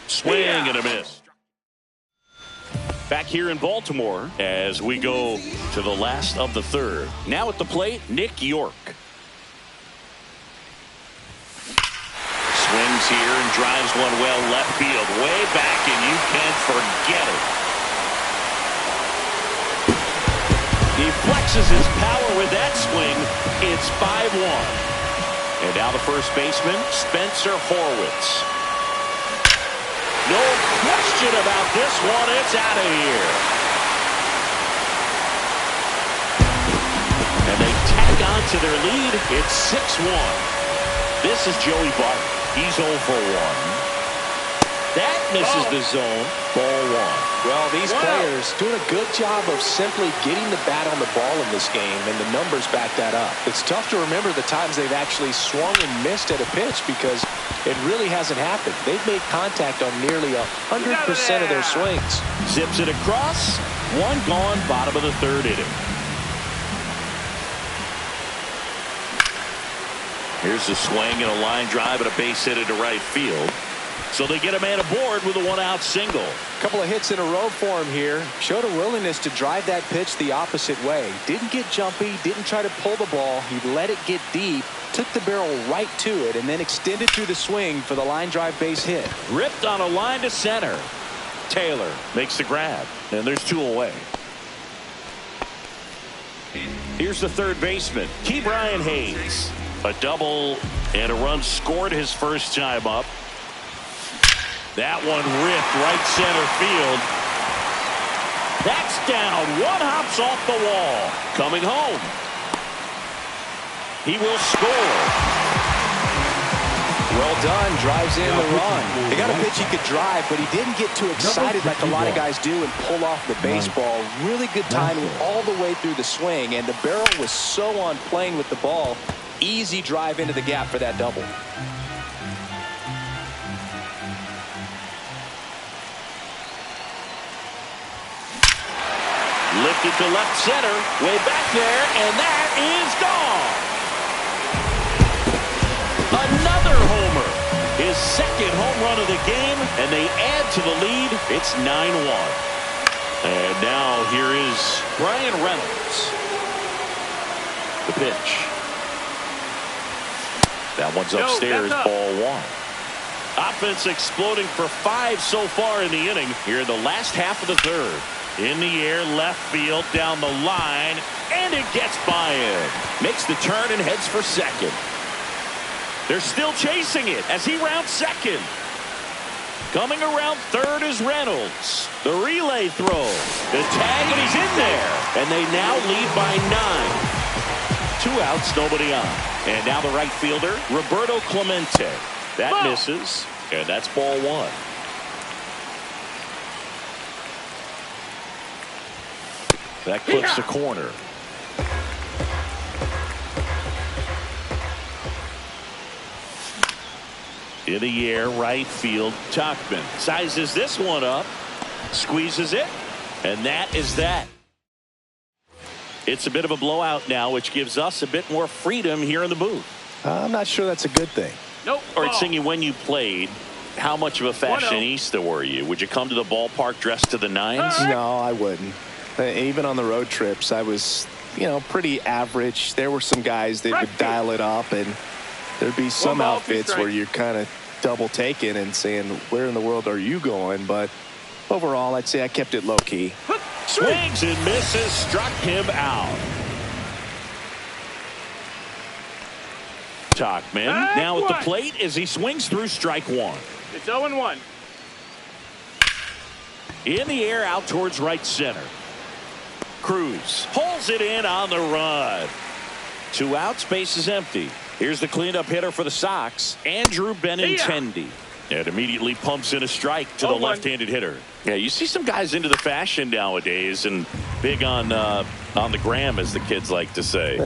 Swing and a miss. Back here in Baltimore as we go to the last of the 3rd. Now at the plate, Nick York. Swings here and drives one well left field. Way back, and you can't forget it. He flexes his power with that swing. It's 5-1. And now the first baseman, Spencer Horwitz. No question about this one. It's out of here. And they tack on to their lead. It's 6-1. This is Joey Barton. He's 0 for 1. That misses the zone. Ball 1. Well, these players doing a good job of simply getting the bat on the ball in this game, and the numbers back that up. It's tough to remember the times they've actually swung and missed at a pitch because it really hasn't happened. They've made contact on nearly 100% of their swings. Zips it across. 1 gone, bottom of the 3rd inning. Here's a swing and a line drive and a base hit into right field. So they get a man aboard with a 1-out single. A couple of hits in a row for him here. Showed a willingness to drive that pitch the opposite way. Didn't get jumpy, didn't try to pull the ball. He let it get deep, took the barrel right to it, and then extended through the swing for the line drive base hit. Ripped on a line to center. Taylor makes the grab, and there's 2 away. Here's the 3rd baseman, Ke'Bryan Hayes. A double and a run scored his first time up. That one ripped right center field. That's down. 1 hops off the wall. Coming home. He will score. Well done. Drives in the run. He got a pitch he could drive, but he didn't get too excited like a lot of guys do and pull off the baseball. Really good timing all the way through the swing, and the barrel was so on plane with the ball. Easy drive into the gap for that double. Lifted to left center, way back there, and that is gone. Another homer. His 2nd home run of the game, and they add to the lead. It's 9-1. And here is Brian Reynolds. The pitch. That one's upstairs, ball one. Offense exploding for 5 so far in the inning here in the last half of the third. In the air, left field, down the line, and it gets by him. Makes the turn and heads for second. They're still chasing it as he rounds second. Coming around third is Reynolds. The relay throw. The tag, and he's in there. And they now lead by 9. 2 outs, nobody on. And now the right fielder, Roberto Clemente. That misses, and that's ball one. That clips the corner. In the air, right field, Tauchman sizes this one up, squeezes it, and that is that. It's a bit of a blowout now, which gives us a bit more freedom here in the booth. I'm not sure that's a good thing. Nope. All right, Singy, when you played, how much of a fashionista were you? Would you come to the ballpark dressed to the nines? No, I wouldn't. Even on the road trips, I was, pretty average. There were some guys that would dial it up, and there'd be some outfits where you're kind of double taking and saying, where in the world are you going? But overall, I'd say I kept it low key. Swings and misses, struck him out. Tauchman now at the plate as he swings through strike one. It's 0-1. In the air out towards right center. Cruz pulls it in on the run. 2 outs, base is empty. Here's the cleanup hitter for the Sox, Andrew Benintendi. And immediately pumps in a strike to the left-handed hitter. Yeah, you see some guys into the fashion nowadays and big on the gram, as the kids like to say.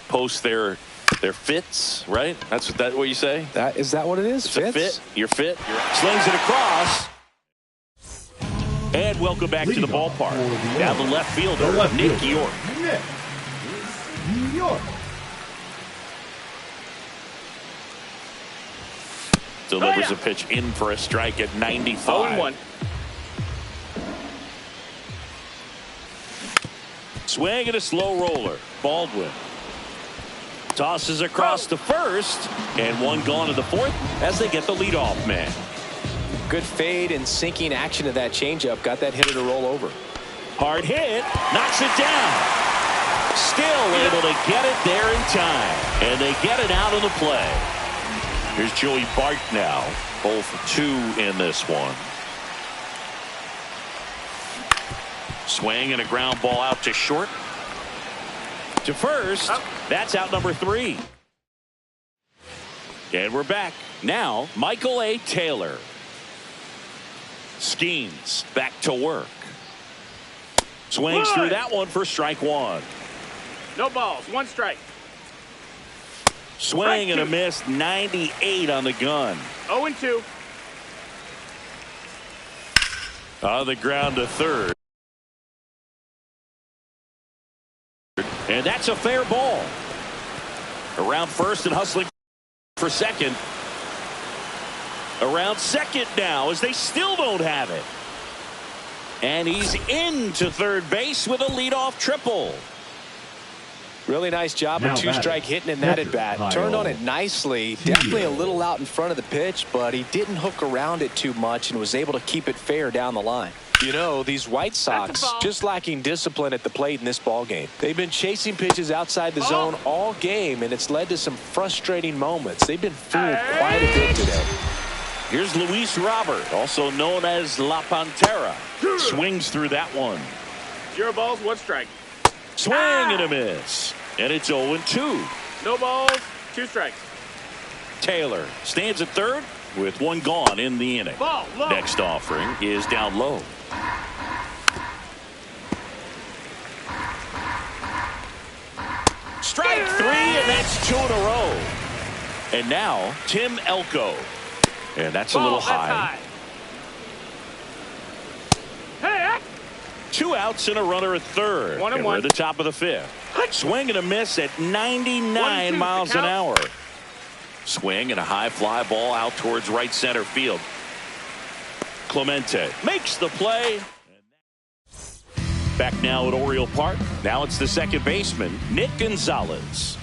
Post their fits, right? That's what you say? Is that what it is? It's a fit. You're fit. Slings it across. And welcome back to the ballpark. Now the left fielder, Nick York. New York. Delivers a pitch in for a strike at 95. 0-1. Swing and a slow roller. Baldwin tosses across to first, and one gone to the fourth as they get the leadoff man. Good fade and sinking action of that changeup got that hitter to roll over. Hard hit, knocks it down. Still able to get it there in time, and they get it out of the play. Here's Joey Bart now, 0 for 2 in this one. Swing and a ground ball out to short. To first, that's out number 3. And we're back. Now, Michael A. Taylor. Skeens back to work. Swings through that one for strike one. No balls, 1 strike. Swing and a miss, 98 on the gun. 0-2. On the ground to third. And that's a fair ball. Around first and hustling for second. Around second now as they still don't have it. And he's into third base with a leadoff triple. Really nice job of 2-strike hitting in that at bat. Turned on it nicely. Definitely a little out in front of the pitch, but he didn't hook around it too much and was able to keep it fair down the line. These White Sox just lacking discipline at the plate in this ball game. They've been chasing pitches outside the zone all game, and it's led to some frustrating moments. They've been fooled quite a bit today. Here's Luis Robert, also known as La Pantera. Swings through that one. 0 balls, 1 strike. Swing and a miss. And it's 0-2. No balls, 2 strikes. Taylor stands at third with 1 gone in the inning. Ball low. Next offering is down low. Strike 3, and that's 2 in a row. And now Tim Elko. And that's a little high. Hey, 2 outs and a runner at third. 1-1. And we're at the top of the 5th. Swing and a miss at 99 miles an hour. Swing and a high fly ball out towards right center field. Clemente makes the play. Back now at Oriole Park. Now it's the second baseman, Nick Gonzalez.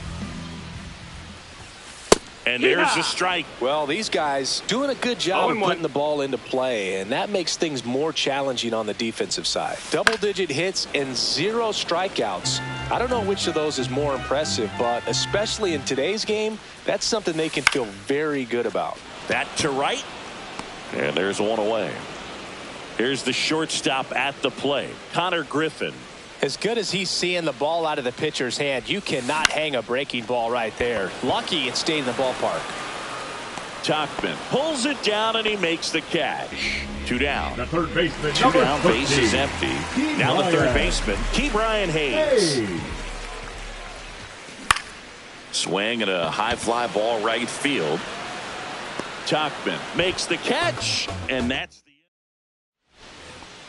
And there's the strike. Well, these guys doing a good job of putting the ball into play, and that makes things more challenging on the defensive side. Double-digit hits and 0 strikeouts. I don't know which of those is more impressive, but especially in today's game, that's something they can feel very good about. That to right, and there's one away. Here's the shortstop at the plate, Connor Griffin. As good as he's seeing the ball out of the pitcher's hand, you cannot hang a breaking ball right there. Lucky it stayed in the ballpark. Tauchman pulls it down and he makes the catch. 2 down. The third baseman, 2 down, base is empty. Now the third baseman, Ke'Bryan Hayes. Swing and a high fly ball right field. Tauchman makes the catch, and that's the end.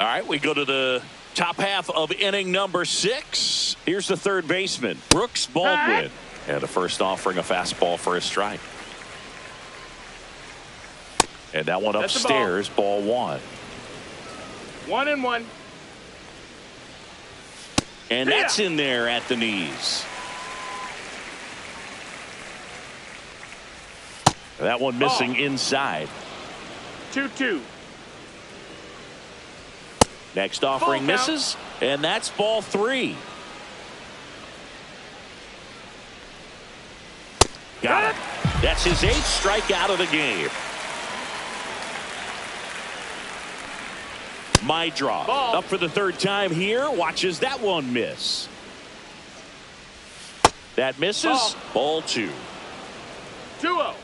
All right, we go to the top half of inning number 6. Here's the third baseman, Brooks Baldwin. And a first offering, a fastball for a strike. And that one upstairs, ball 1. 1-1. And that's in there at the knees. That one missing inside. 2-2. Next offering misses, and that's ball 3. Got it. That's his 8th strikeout of the game. Maedroff up for the 3rd time here. Watches that one miss. That misses. Ball 2. 2-0.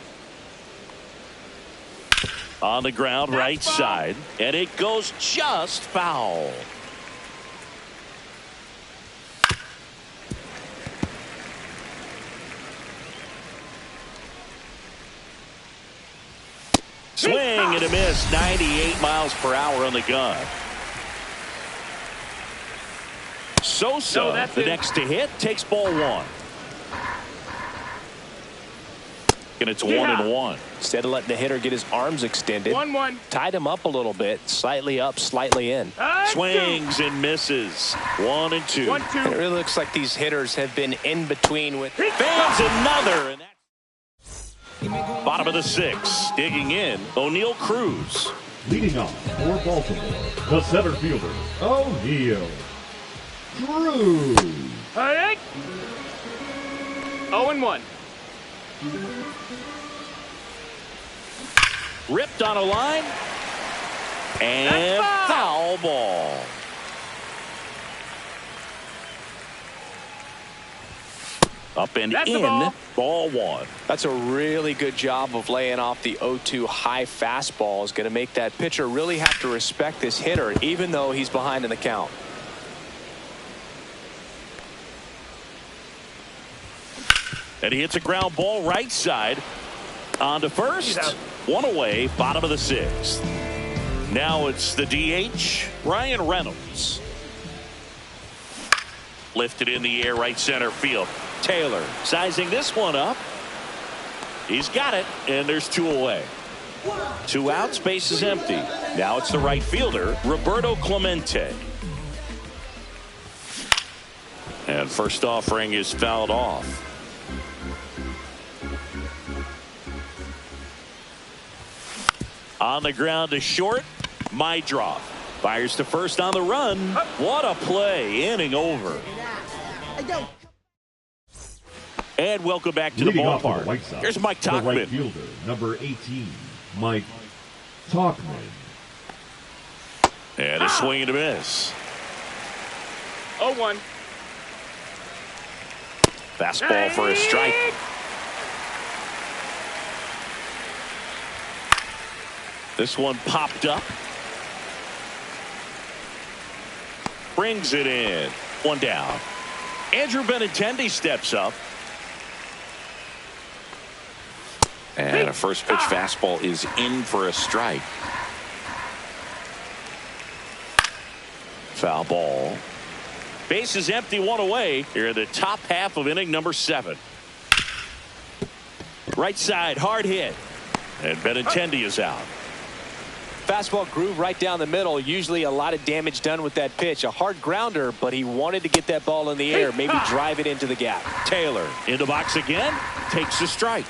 On the ground, right side, and it goes just foul. Swing and a miss. 98 miles per hour on the gun. Sosa, the next to hit, takes ball 1. And it's 1-1. Instead of letting the hitter get his arms extended, 1-1. tied him up a little bit, slightly up, slightly in. Swings and misses. 1-2. 1-2. It really looks like these hitters have been in between with Fans another. And that's bottom of the 6th. Digging in, O'Neal Cruz. Leading off for Baltimore, the center fielder, O'Neal Cruz. 0-1. Ripped on a line. And foul ball. Up and in. Ball 1. That's a really good job of laying off the 0-2 high fastball. Is going to make that pitcher really have to respect this hitter, even though he's behind in the count. And he hits a ground ball right side. On to first. 1 away. Bottom of the 6th. Now it's the DH, Ryan Reynolds. Lifted in the air, right center field. Taylor sizing this one up. He's got it, and there's 2 away. 2 outs, base is empty. Now it's the right fielder, Roberto Clemente. And first offering is fouled off. On the ground to short, Maedroff fires to first on the run. What a play, inning over. And welcome back to the ballpark. Here's Mike Tauchman. The right fielder, number 18, Mike Tauchman. And a swing and a miss. 0-1. Fastball for a strike. This one popped up. Brings it in. 1 down. Andrew Benintendi steps up. And a first pitch fastball is in for a strike. Foul ball. Base is empty, 1 away. Here in the top half of inning number 7. Right side, hard hit. And Benintendi is out. Fastball groove right down the middle. Usually a lot of damage done with that pitch. A hard grounder, but he wanted to get that ball in the air, maybe drive it into the gap. Taylor in the box again, takes a strike.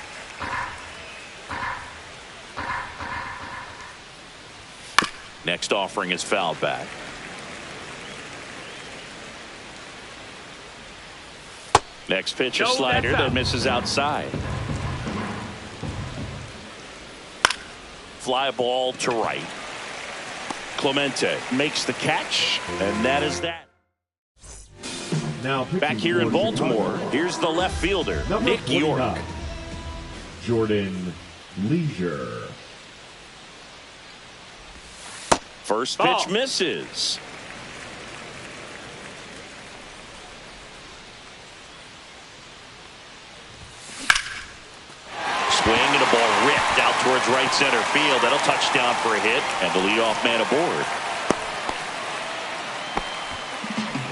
Next offering is fouled back. Next pitch, a slider that misses outside. Fly ball to right. Clemente makes the catch, and that is that. Now back here in Baltimore, here's the left fielder, Nick York. Jordan Leisure. First pitch misses. Swing and a ball ripped out towards right center field. That'll touchdown for a hit and the leadoff man aboard.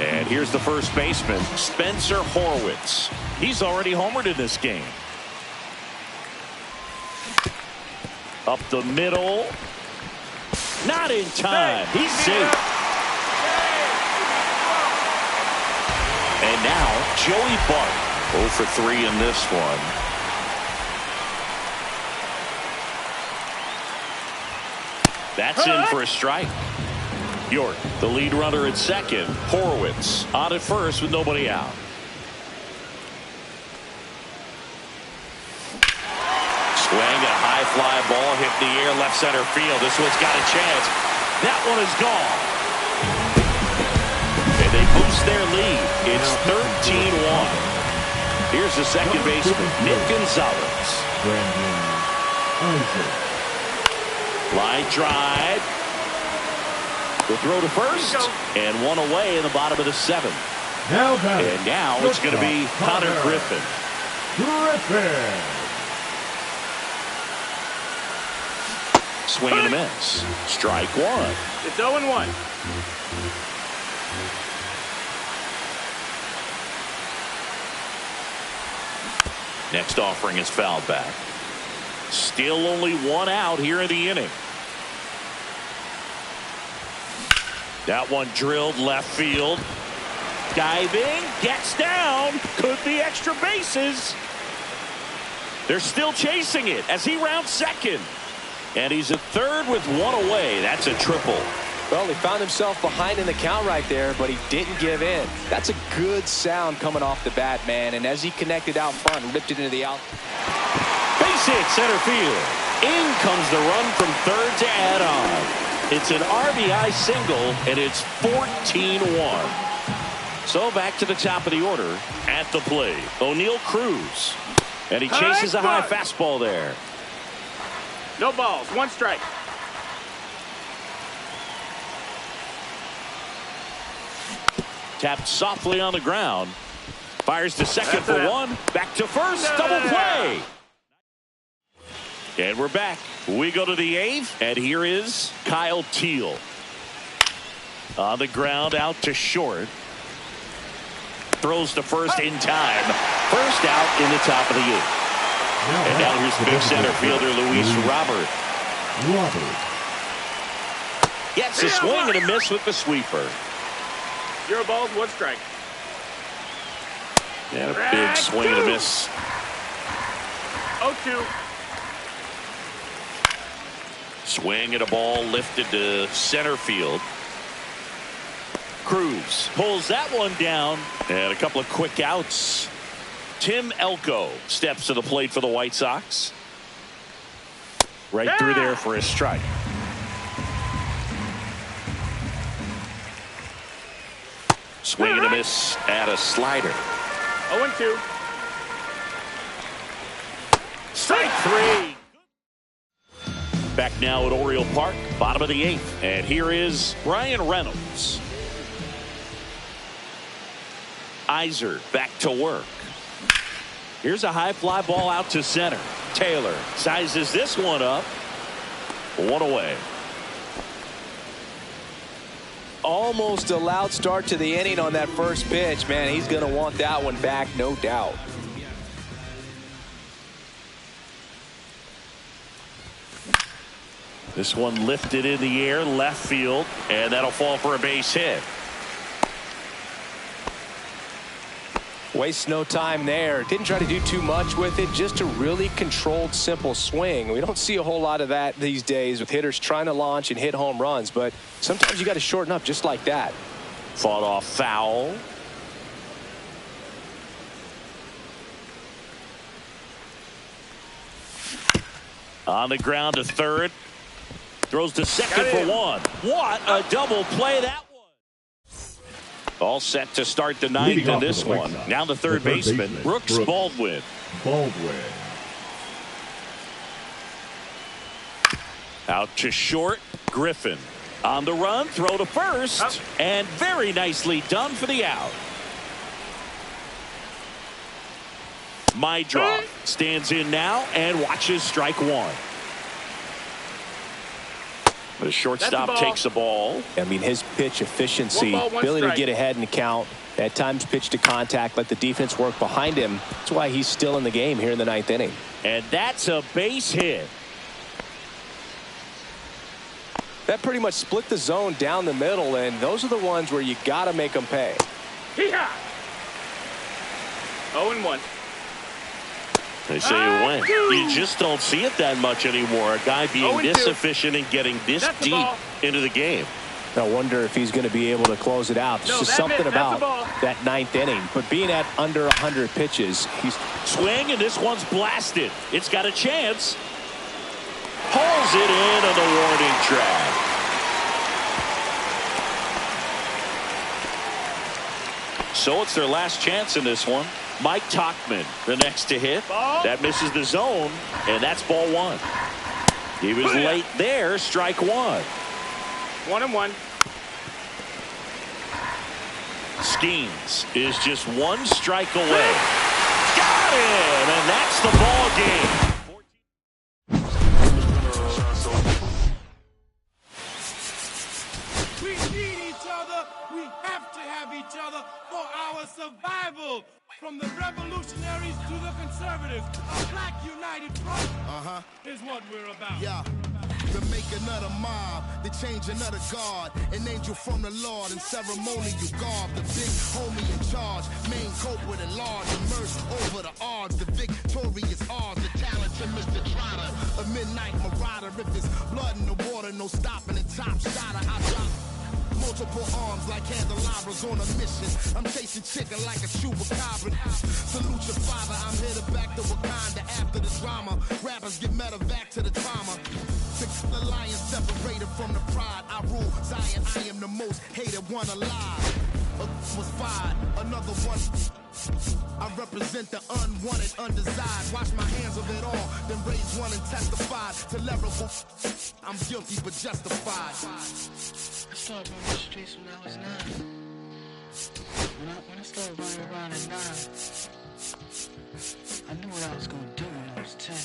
And here's the first baseman, Spencer Horwitz. He's already homered in this game. Up the middle. Not in time. He's safe. And now Joey Bart. 0 for 3 in this one. That's in for a strike. York, the lead runner at second. Horwitz on at first with nobody out. Swing, a high fly ball hit the air left center field. This one's got a chance. That one is gone. And they boost their lead. It's 13-1. Here's the second baseman, Nick Gonzalez. Brandon Isaac. Line drive. The throw to first. And one away in the bottom of the seventh. And now it's going to be Connor Griffin. Swing and a miss. Strike one. It's 0-1. Next offering is fouled back. Still only one out here in the inning. That one drilled left field. Diving, gets down, could be extra bases. They're still chasing it as he rounds second. And he's at third with one away. That's a triple. Well, he found himself behind in the count right there, but he didn't give in. That's a good sound coming off the bat, man. And as he connected out front, ripped it into the out. Base hit center field. In comes the run from third to add on. It's an RBI single, and it's 14-1. So back to the top of the order at the plate. O'Neal Cruz. And he chases a high fastball there. No balls, one strike. Tapped softly on the ground. Fires to second for one. Back to first. Double play. And we're back. We go to the eighth. And here is Kyle Teel. On the ground out to short. Throws to first in time. First out in the top of the eighth. And now here's the big center fielder, Luis Robert. Gets a swing and a miss with the sweeper. 0 balls, 1 strike. And a big swing and a miss. 0-2. Swing and a ball lifted to center field. Cruz pulls that one down. And a couple of quick outs. Tim Elko steps to the plate for the White Sox. Right through there for his strike. Swing and a miss at a slider. 0-2. Strike 3. Back now at Oriole Park, bottom of the eighth. And here is Brian Reynolds. Iser back to work. Here's a high fly ball out to center. Taylor sizes this one up. One away. Almost a loud start to the inning on that first pitch. Man, he's going to want that one back, no doubt. This one lifted in the air, left field, and that'll fall for a base hit. Waste no time there. Didn't try to do too much with it. Just a really controlled, simple swing. We don't see a whole lot of that these days with hitters trying to launch and hit home runs. But sometimes you got to shorten up just like that. Fought off foul. On the ground to third. Throws to second for one. What a double play that was. All set to start the ninth in this one. Now the third baseman, Brooks Baldwin. Out to short, Griffin. On the run, throw to first, and very nicely done for the out. Meidroth stands in now and watches strike one. The shortstop takes the ball. I mean, his pitch efficiency, ability to get ahead in the count, at times pitch to contact, let the defense work behind him. That's why he's still in the game here in the ninth inning. And that's a base hit. That pretty much split the zone down the middle, and those are the ones where you got to make them pay. 0-1. They say when. You just don't see it that much anymore. A guy being this efficient and getting this deep into the game. I wonder if he's going to be able to close it out. There's just something about that ninth inning. But being at under 100 pitches, he's swing, and this one's blasted. It's got a chance. Pulls it in on the warning track. So it's their last chance in this one. Mike Tauchman, the next to hit. That misses the zone, and that's ball one. He was late there, strike one. 1-1. Skeens is just one strike away. Got him, and that's the ball game. We need each other. We have to have each other for our survival. From the revolutionaries to the conservatives, a black united front is what we're about. Yeah. To make another mob, to change another God, an angel from the Lord in ceremonial garb, the big homie in charge, main culprit at large, immersed over the odds, the victorious odds, the talented Mr. Trotter, a midnight marauder. If it's blood in the water, no stopping the top shotter. I drop multiple arms like candelabras on a mission. I'm chasing chicken like a chupacabra. Salute your father, I'm headed back to Wakanda after the drama. Rappers get medevac to the trauma. The lion separated from the pride. I rule Zion, I am the most hated one alive. Was fired, another one. I represent the unwanted, undesired. Wash my hands of it all, then raise one and testify to level. I'm guilty but justified. I started running the streets when I was 9. When I started running around at 9, I knew what I was going to do when I was 10.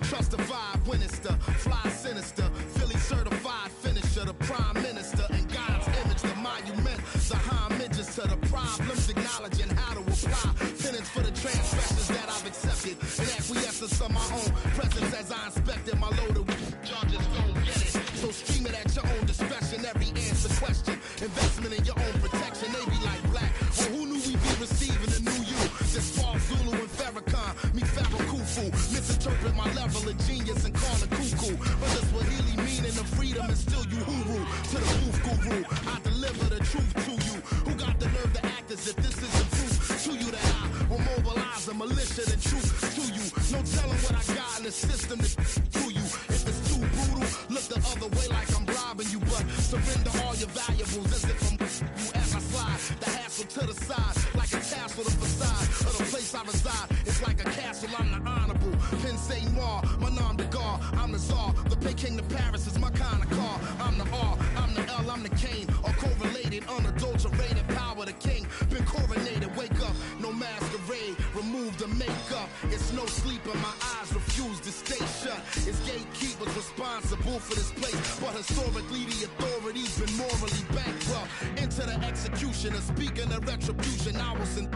Trust the vibe, Winnister, fly sinister, Philly certified finisher, the prime minister, and God's image, the monument, the homages to the problems, acknowledging how to apply penance for the transgressions that I've accepted, and acquiescence of my own presence as I inspected my loaded charges, don't get it. So stream it at your own discretion, every answer question, investment in your own protection. They be like black, well who knew we'd be receiving a new you? This Paul Zulu and Farrakhan, me Pharaoh Khufu, misinterpret my level of genius and call it cuckoo. But the Swahili meaning of freedom is still Uhuru. To the booth guru, I deliver the truth to you. Who got the nerve to act as if this isn't proof to you that I will mobilize a militia the truth to you. No telling what I got in the system to you. If it's too brutal, look the other way like I'm robbing you. But surrender all your valuables as if I'm you as I slide. The hassle to the side like a tassel the facade of the place I reside. It's like a castle, I'm the honorable. Pin say noir, my nom de gar, I'm the czar. The Peking to Paris is my kind of car. I'm the R, I'm the L, I'm the Kane. All correlated, unadulterated power, the king. Been coronated, wake up, no masquerade. Remove the makeup, it's no sleep and my eyes refuse to stay shut. It's gatekeepers responsible for this place. But historically the authorities been morally bankrupt. Into the execution of speaking of retribution. I was in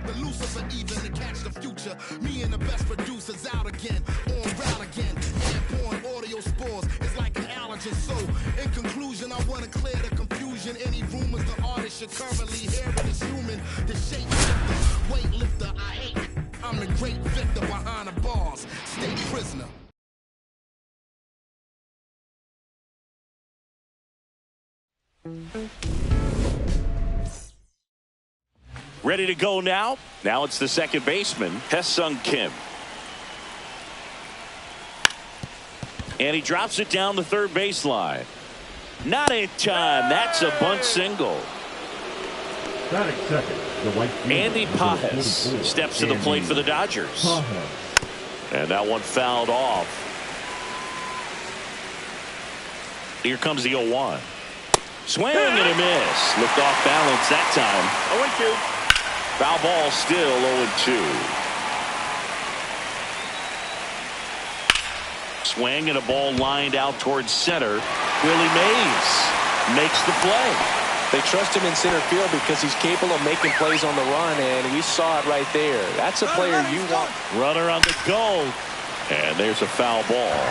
the Lucifer even to catch the future. Me and the best producers out again, on route again. Airborne order. viral spores. It's like an allergen. So, in conclusion, I want to clear the confusion. Any rumors the artist you're currently hearing is human. The shapeshifter, weightlifter, I hate. I'm the great victor behind the bars. State prisoner. Ready to go now? Now it's the second baseman, Hye-Sung Kim. And he drops it down the third baseline. Not in time. That's a bunt single. Batting second, the right fielder, Andy number Pages 44, steps to the Andy plate for the Dodgers. Pages. And that one fouled off. Here comes the 0-1. Swing and a miss. Looked off balance that time. 0-2. Foul ball, still 0-2. Swing and a ball lined out towards center. Willie Mays makes the play. They trust him in center field because he's capable of making plays on the run, and we saw it right there. That's a player you want. Runner on the go. And there's a foul ball.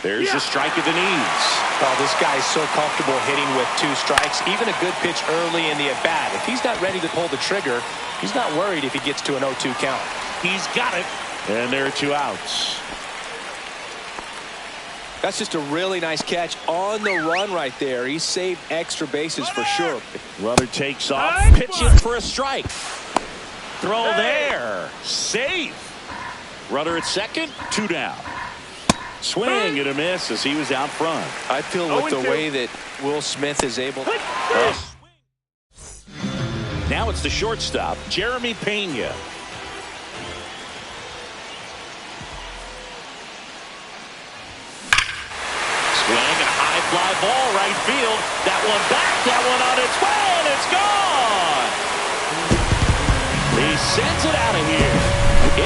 There's a strike at the knees. Oh, this guy's so comfortable hitting with 2 strikes. Even a good pitch early in the at-bat. If he's not ready to pull the trigger, he's not worried if he gets to an 0-2 count. He's got it. And there are 2 outs. That's just a really nice catch on the run right there. He saved extra bases for sure. Runner takes off. Pitching for a strike. Throw there. Safe. Runner at second. 2 down. Swing and a miss as he was out front. I feel with the way that Will Smith is able to. Now it's the shortstop, Jeremy Pena. Swing and a high fly ball right field. That one back, that one on its way, and it's gone. He sends it out of here.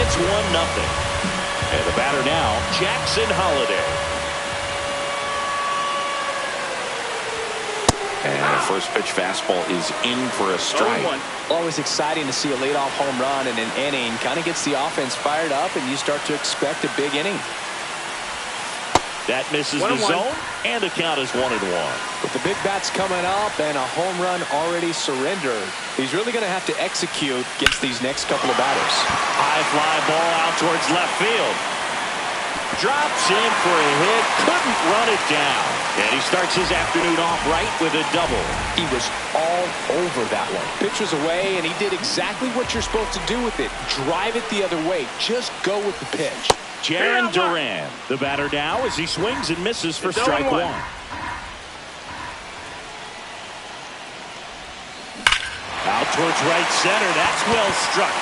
It's 1-0. And the batter now, Jackson Holliday. And the first pitch fastball is in for a strike. Always exciting to see a leadoff home run in an inning. Kind of gets the offense fired up, and you start to expect a big inning. That misses the zone, and the count is 1-1. With the big bats coming up and a home run already surrendered, he's really going to have to execute against these next couple of batters. High fly ball out towards left field. Drops in for a hit, couldn't run it down. And he starts his afternoon off right with a double. He was all over that one. Pitch was away, and he did exactly what you're supposed to do with it. Drive it the other way. Just go with the pitch. Jarren Duran, the batter now as he swings and misses for strike 1. Out towards right center. That's well struck.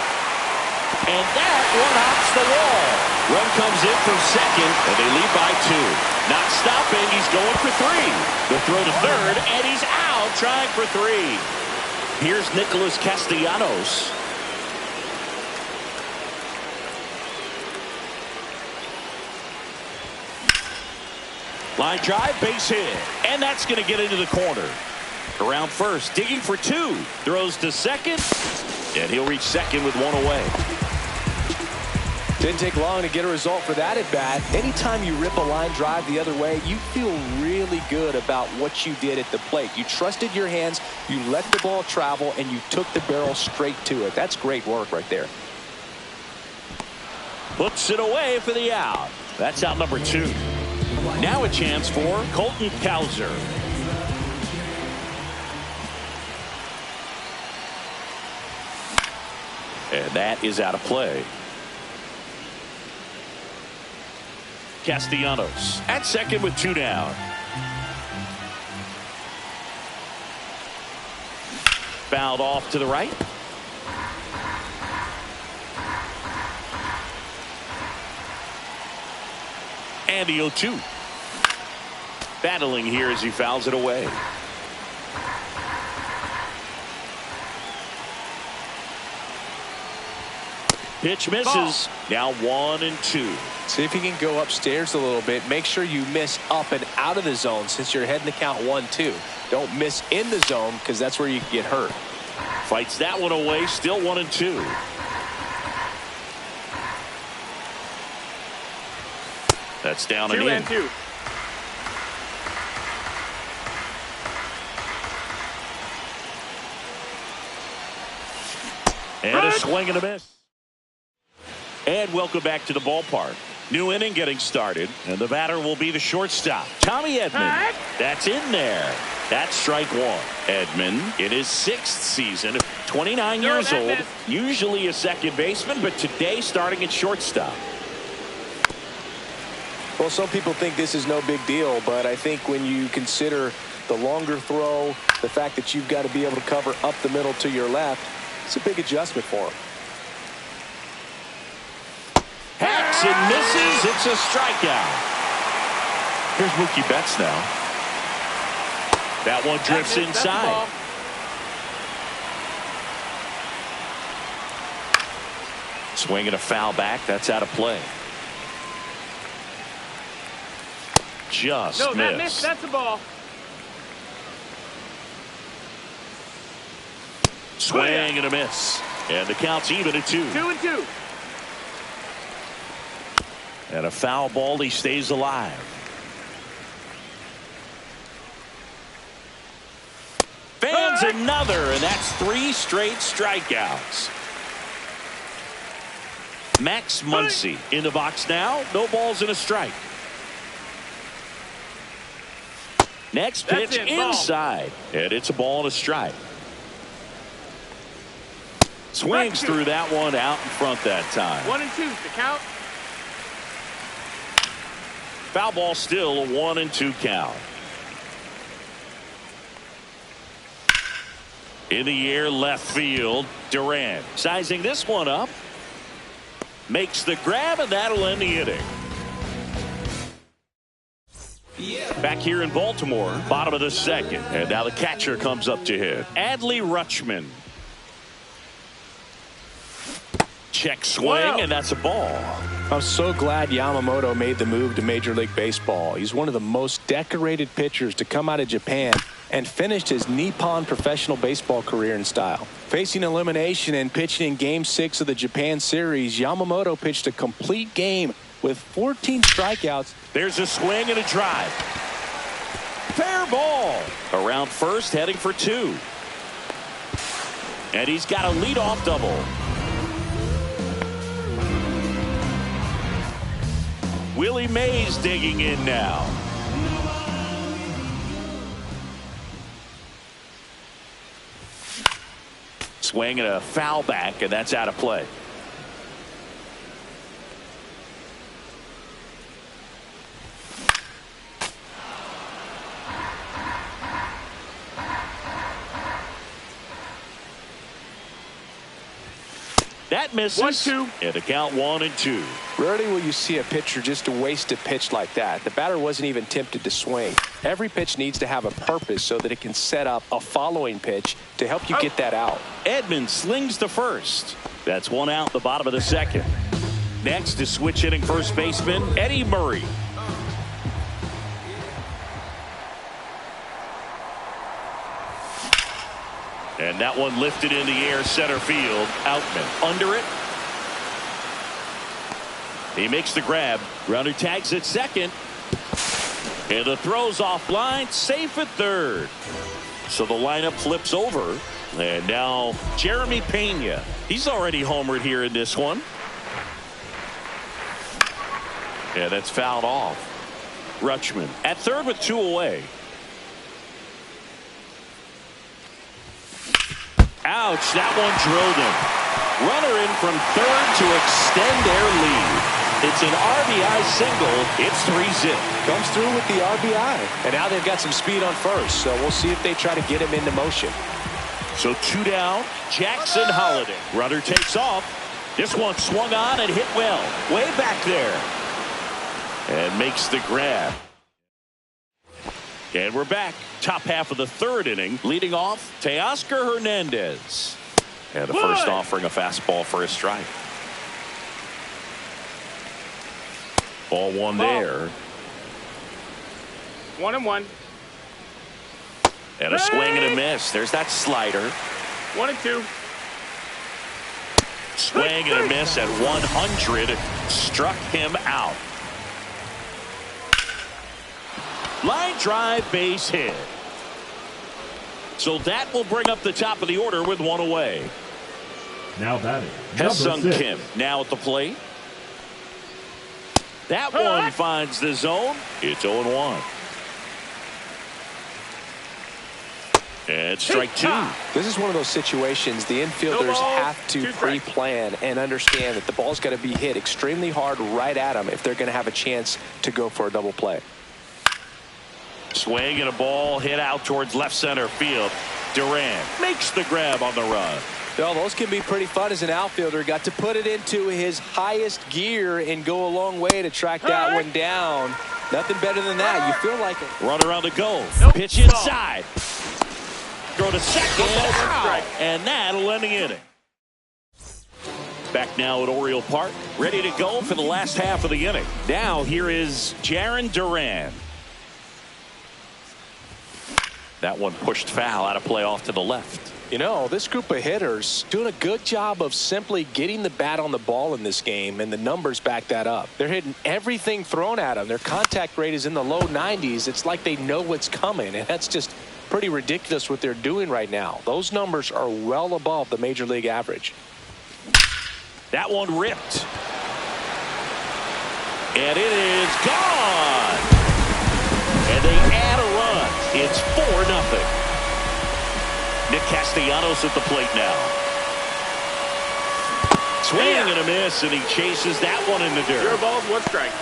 And that one hops the wall. Run comes in from second, and they lead by 2. Not stopping. He's going for 3. The throw to third, and he's out trying for 3. Here's Nicholas Castellanos. Line drive, base hit. And that's going to get into the corner. Around first, digging for 2. Throws to second. And he'll reach second with 1 away. Didn't take long to get a result for that at bat. Anytime you rip a line drive the other way, you feel really good about what you did at the plate. You trusted your hands, you let the ball travel, and you took the barrel straight to it. That's great work right there. Puts it away for the out. That's out number 2. Now a chance for Colton Cowser. And that is out of play. Castellanos at second with 2 down. Fouled off to the right. And the 0-2. Battling here as he fouls it away. Pitch misses. Now 1-2. See if you can go upstairs a little bit. Make sure you miss up and out of the zone since you're heading to count 1-2. Don't miss in the zone because that's where you can get hurt. Fights that one away. Still 1-2. That's down 2 and in. and 2. And a swing and a miss. And welcome back to the ballpark. New inning getting started, and the batter will be the shortstop, Tommy Edman. That's in there. That's strike one. Edman in his 6th season, 29 years old, usually a second baseman, but today starting at shortstop. Well, some people think this is no big deal, but I think when you consider the longer throw, the fact that you've got to be able to cover up the middle to your left, it's a big adjustment for him. Hacks and misses. It's a strikeout. Here's Mookie Betts now. That one drifts inside. Swinging a foul back. That's out of play. Just No, that missed. missed. That's a ball. Swing and a miss. And the count's even at 2. 2 and 2. And a foul ball. He stays alive. Fans another, and that's 3 straight strikeouts. Max Muncy in the box now. No balls and a strike. Next pitch inside, and it's a ball and a strike. Swings through that one out in front that time. 1 and 2 the count. Foul ball, still a 1 and 2 count. In the air, left field, Duran sizing this one up. Makes the grab, and that'll end the inning. Back here in Baltimore, bottom of the 2nd, and now the catcher comes up to hit. Adley Rutschman. Check swing, and that's a ball. I'm so glad Yamamoto made the move to Major League Baseball. He's one of the most decorated pitchers to come out of Japan and finished his Nippon professional baseball career in style. Facing elimination and pitching in Game 6 of the Japan Series, Yamamoto pitched a complete game with 14 strikeouts. There's a swing and a drive. Fair ball. Around first, heading for 2. And he's got a leadoff double. Willie Mays digging in now. Swing and a foul back, and that's out of play. That misses. 1-2. And the count 1 and 2. Rarely will you see a pitcher just waste a pitch like that. The batter wasn't even tempted to swing. Every pitch needs to have a purpose so that it can set up a following pitch to help you get that out. Edman slings to first. That's 1 out, the bottom of the 2nd. Next is switch hitting first baseman Eddie Murray. And that one lifted in the air, center field. Outman under it. He makes the grab. Runner tags at second. And the throw's offline, safe at third. So the lineup flips over. And now Jeremy Pena. He's already homered here in this one. Yeah, that's fouled off. Rutschman at third with 2 away. Ouch, that one drilled him. Runner in from third to extend their lead. It's an RBI single. It's 3-zip. Comes through with the RBI. And now they've got some speed on first, so we'll see if they try to get him into motion. So 2 down, Jackson Holiday. Runner takes off. This one swung on and hit well. Way back there. And makes the grab. And we're back. Top half of the 3rd inning. Leading off, Teoscar Hernandez. And the first offering a fastball for a strike. Ball 1 there. 1-1. And a swing and a miss. There's that slider. 1 and 2. Swing and a miss at 100. Struck him out. Line drive, base hit. So that will bring up the top of the order with one away. Now batting, Ha-Seong number 6. Kim now at the plate. That one finds the zone. It's 0-1. And strike two. This is one of those situations the infielders have to pre-plan and understand that the ball's got to be hit extremely hard right at them if they're going to have a chance to go for a double play. Swing and a ball hit out towards left center field. Duran makes the grab on the run. Well, those can be pretty fun as an outfielder. Got to put it into his highest gear and go a long way to track that one down. Nothing better than that. You feel like it. Runner on the go. Pitch inside. Throw to second. And that'll end the inning. Back now at Oriole Park. Ready to go for the last half of the inning. Now here is Jarren Duran. That one pushed foul out of play off to the left. You know, this group of hitters doing a good job of simply getting the bat on the ball in this game, and the numbers back that up. They're hitting everything thrown at them. Their contact rate is in the low 90s. It's like they know what's coming, and that's just pretty ridiculous what they're doing right now. Those numbers are well above the major league average. That one ripped. And it is gone. And they add a run. It's 4-0. Nick Castellanos at the plate now. Swing and a miss, and he chases that one in the dirt. 0 balls, 1 strike.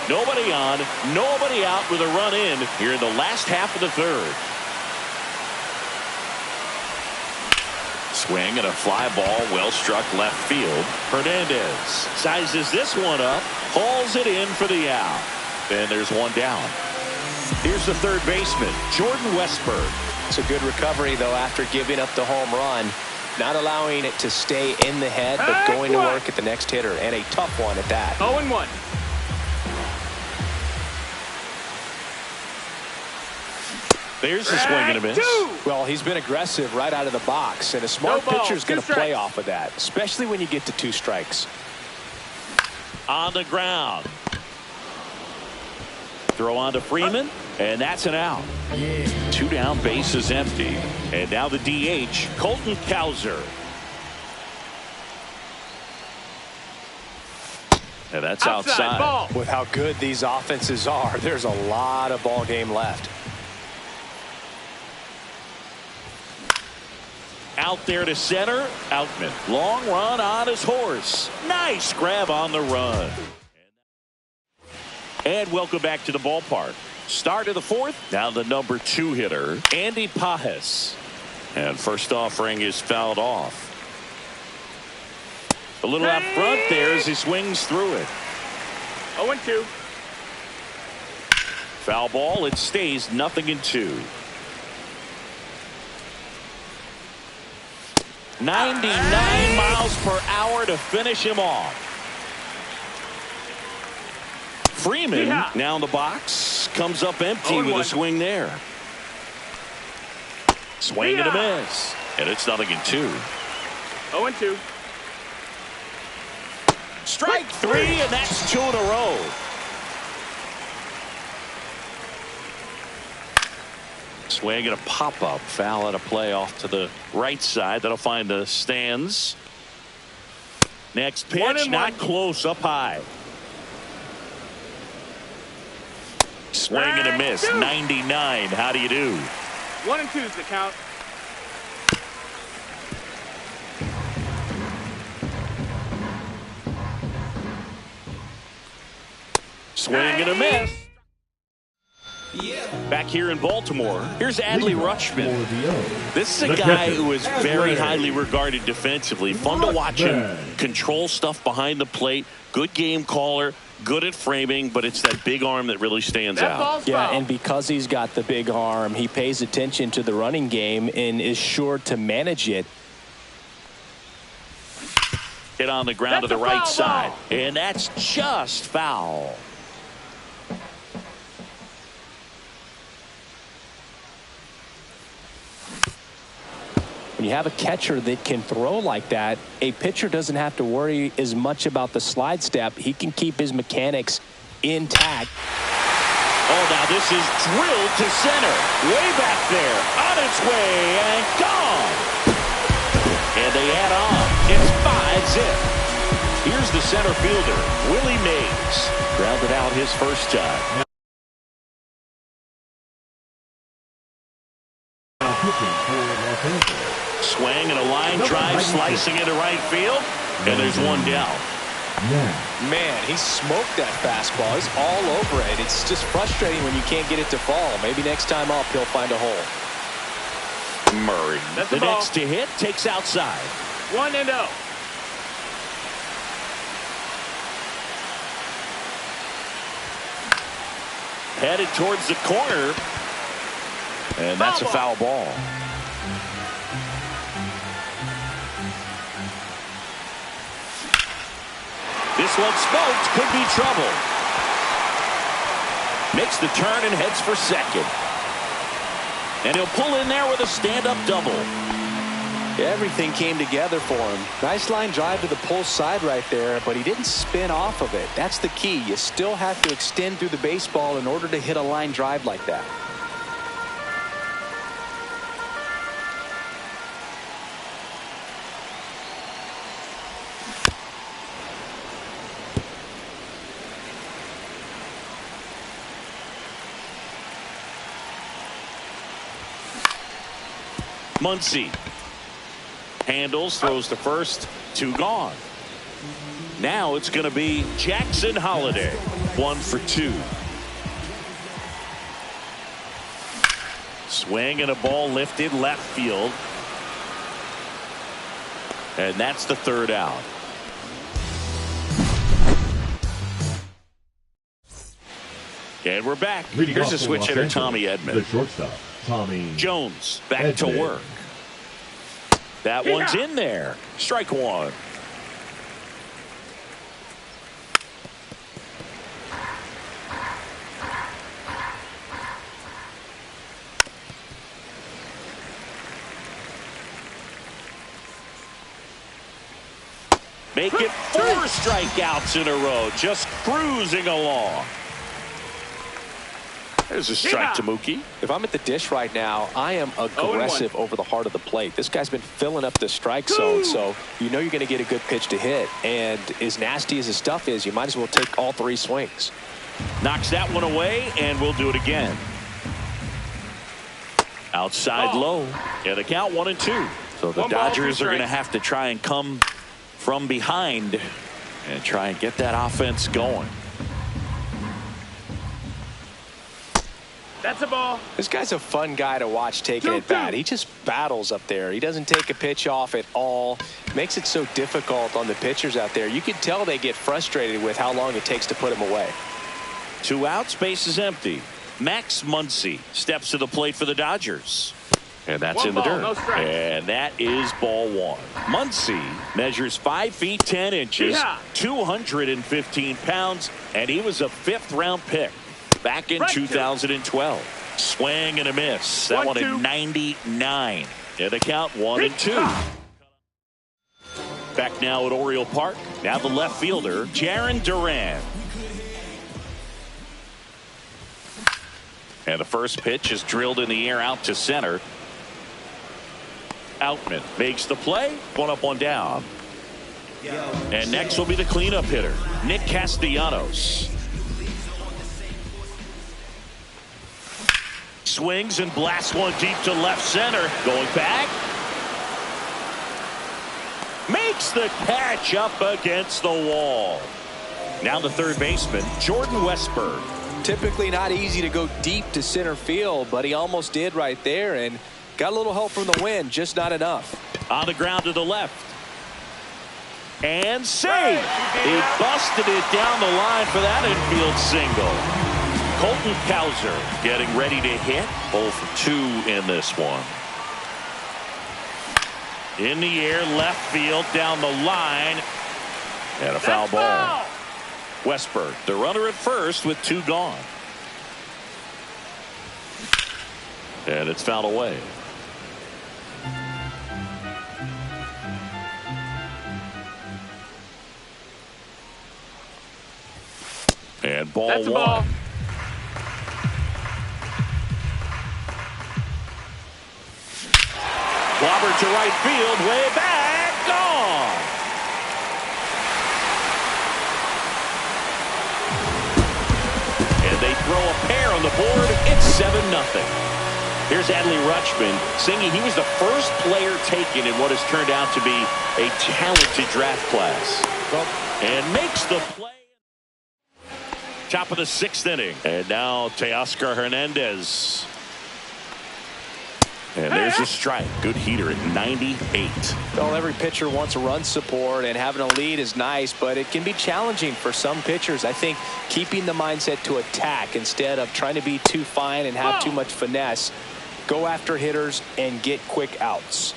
Nobody on, nobody out with a run in here in the last half of the third. Swing and a fly ball, well struck left field. Hernandez sizes this one up, hauls it in for the out. And there's one down. Here's the third baseman, Jordan Westburg. It's a good recovery, though, after giving up the home run. Not allowing it to stay in the head, but going to work at the next hitter, and a tough one at that. 0-1. There's the swing and a miss. Well, he's been aggressive right out of the box, and a smart pitcher is going to play off of that, especially when you get to 2 strikes. On the ground. Throw on to Freeman, and that's an out. 2 down, base is empty. And now the DH, Colton Cowser. And that's outside. Ball. With how good these offenses are, there's a lot of ball game left. Out there to center, Outman. Long run on his horse. Nice grab on the run. And welcome back to the ballpark. Start of the 4th. Now the number 2 hitter, Andy Pages. And first offering is fouled off. A little out front there as he swings through it. 0-2. Foul ball. It stays 0-2. 99 miles per hour to finish him off. Freeman now in the box, comes up empty with a swing there. Swing and a miss, and it's 0-2. 0-2. Strike 3, and that's 2 in a row. Swing and a pop-up, foul at a play off to the right side. That'll find the stands. Next pitch, not close, up high. Swing and a miss, 99. How do you do? 1-2 is the count. Swing and a miss. Back here in Baltimore, here's Adley Rutschman. This is a guy who is very highly regarded defensively. Fun to watch him control stuff behind the plate. Good game caller, good at framing, but it's that big arm that really stands out. Yeah, and because he's got the big arm, he pays attention to the running game and is sure to manage it. Hit on the ground to the right side, and that's just foul. When you have a catcher that can throw like that, a pitcher doesn't have to worry as much about the slide step. He can keep his mechanics intact. Oh, now this is drilled to center. Way back there. On its way and gone. And they add on. It's 5-zip. Here's the center fielder, Willie Mays. Grounded out his first time. Swing and a line drive slicing into right field. And there's one down. Man, he smoked that fastball. He's all over it. It's just frustrating when you can't get it to fall. Maybe next time up he'll find a hole. Murray, the next to hit, takes outside. 1-0. Headed towards the corner. And that's a foul ball. This one smoked, could be trouble. Makes the turn and heads for second. And he'll pull in there with a stand-up double. Everything came together for him. Nice line drive to the pull side right there, but he didn't spin off of it. That's the key. You still have to extend through the baseball in order to hit a line drive like that. Muncy handles, throws to first, 2 gone. Now it's going to be Jackson Holliday, 1 for 2. Swing and a ball lifted left field. And that's the third out. And we're back. Here's a switch hitter, Tommy Edman. The shortstop, Tommy Jones back to work. That one's in there. Strike one. Make it 4 strikeouts in a row. Just cruising along. There's a strike to Mookie. If I'm at the dish right now, I am aggressive over the heart of the plate. This guy's been filling up the strike zone, so you know you're going to get a good pitch to hit. And as nasty as his stuff is, you might as well take all 3 swings. Knocks that one away, and we'll do it again. Outside low. Yeah, the count 1-2. So the Dodgers are going to have to try and come from behind and try and get that offense going. That's a ball. This guy's a fun guy to watch taking it bat. He just battles up there. He doesn't take a pitch off at all. Makes it so difficult on the pitchers out there. You can tell they get frustrated with how long it takes to put him away. 2 outs, base is empty. Max Muncy steps to the plate for the Dodgers. And that's in the dirt. No strike. And that is ball 1. Muncy measures 5 feet 10 inches, 215 pounds, and he was a 5th-round pick back in 2012. Swing and a miss. That one at 99. And the count 1-2. Back now at Oriole Park. Now the left fielder, Jarren Duran. And the first pitch is drilled in the air out to center. Outman makes the play. 1 up, 1 down. And next will be the cleanup hitter, Nick Castellanos. Swings and blasts one deep to left center. Going back. Makes the catch up against the wall. Now the third baseman, Jordan Westburg. Typically not easy to go deep to center field, but he almost did right there and got a little help from the wind, just not enough. On the ground to the left. And safe. He busted it down the line for that infield single. Colton Cowser getting ready to hit. 0 for 2 in this one. In the air, left field, down the line. And a foul ball. Westburg, the runner at first with 2 gone. And it's fouled away. And ball 1. to right field, way back, gone. And they throw a pair on the board. It's 7-0. Here's Adley Rutschman singing. He was the first player taken in what has turned out to be a talented draft class. And makes the play. Top of the 6th inning. And now Teoscar Hernandez. And there's a strike. Good heater at 98. Well, every pitcher wants a run support, and having a lead is nice, but it can be challenging for some pitchers. I think keeping the mindset to attack instead of trying to be too fine and have too much finesse. Go after hitters and get quick outs.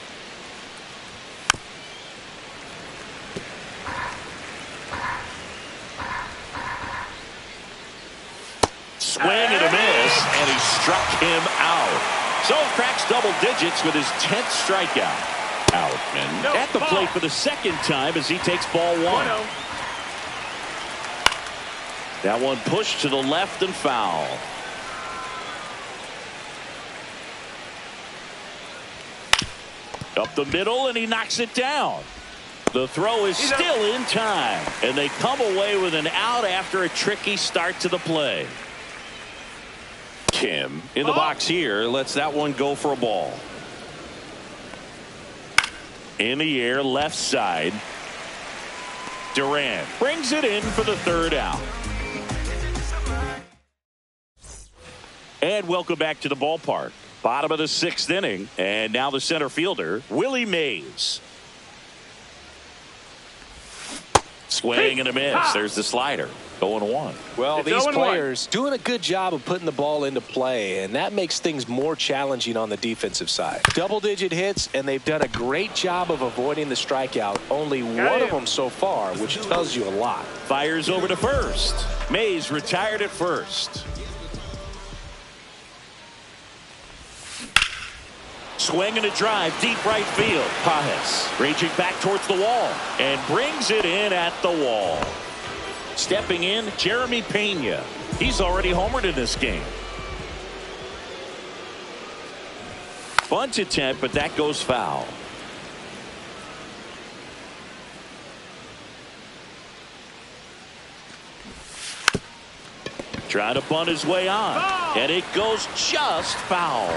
Swing and a miss, and he struck him out. So cracks double digits with his 10th strikeout. Outman at the plate for the 2nd time as he takes ball 1. That one pushed to the left and foul. Up the middle, and he knocks it down. The throw is still in time, and they come away with an out after a tricky start to the play. Kim in the box here, lets that one go for a ball. In the air, left side. Duran brings it in for the 3rd out. And welcome back to the ballpark. Bottom of the 6th inning, and now the center fielder, Willie Mays. Swing and a miss. There's the slider. 0-1. Well, these players doing a good job of putting the ball into play, and that makes things more challenging on the defensive side. Double-digit hits, and they've done a great job of avoiding the strikeout. Only one of them so far, which tells you a lot. Fires over to first. Mays retired at first. Swing and a drive, deep right field. Pajes reaching back towards the wall and brings it in at the wall. Stepping in, Jeremy Pena. He's already homered in this game. Bunt attempt, but that goes foul. Trying to bunt his way on. And it goes just foul.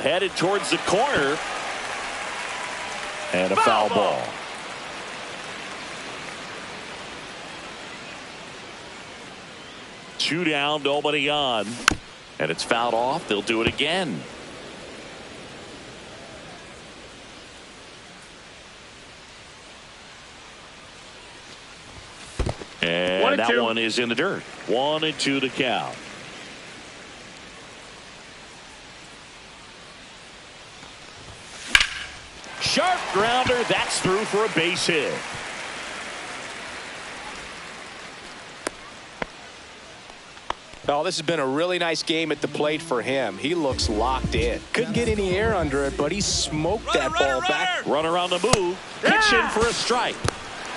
Headed towards the corner. And a foul ball. Two down, nobody on. And it's fouled off. They'll do it again. And that one is in the dirt. 1-2 the count. Sharp grounder. That's through for a base hit. Oh, this has been a really nice game at the plate for him. He looks locked in. Couldn't get any air under it, but he smoked that ball back. Runner on the move. Pitch in for a strike.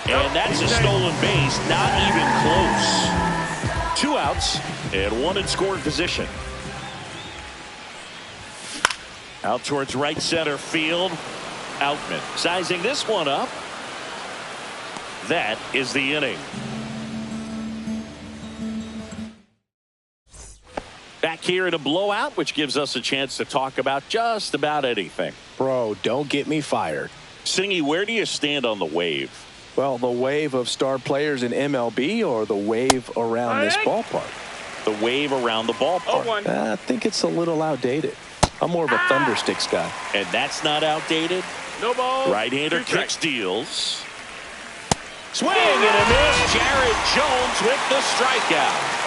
And that's a stolen base. Not even close. 2 outs and 1 in scoring position. Out towards right center field. Outman sizing this one up. That is the inning. Back here in a blowout, which gives us a chance to talk about just about anything. Bro, don't get me fired. Singy, where do you stand on the wave? Well, the wave of star players in MLB or the wave around this ballpark? The wave around the ballpark. I think it's a little outdated. I'm more of a Thundersticks guy. And that's not outdated? No ball. Right-hander kicks, deals. Swing and a miss. Jared Jones with the strikeout.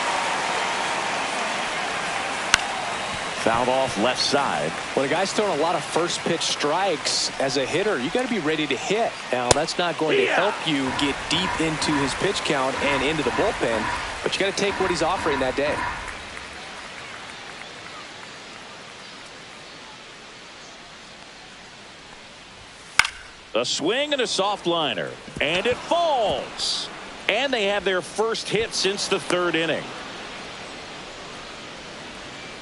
Fouled off left side. When a guy's throwing a lot of first pitch strikes as a hitter, you got to be ready to hit. Now, that's not going to help you get deep into his pitch count and into the bullpen, but you got to take what he's offering that day. A swing and a soft liner. And it falls. And they have their first hit since the 3rd inning.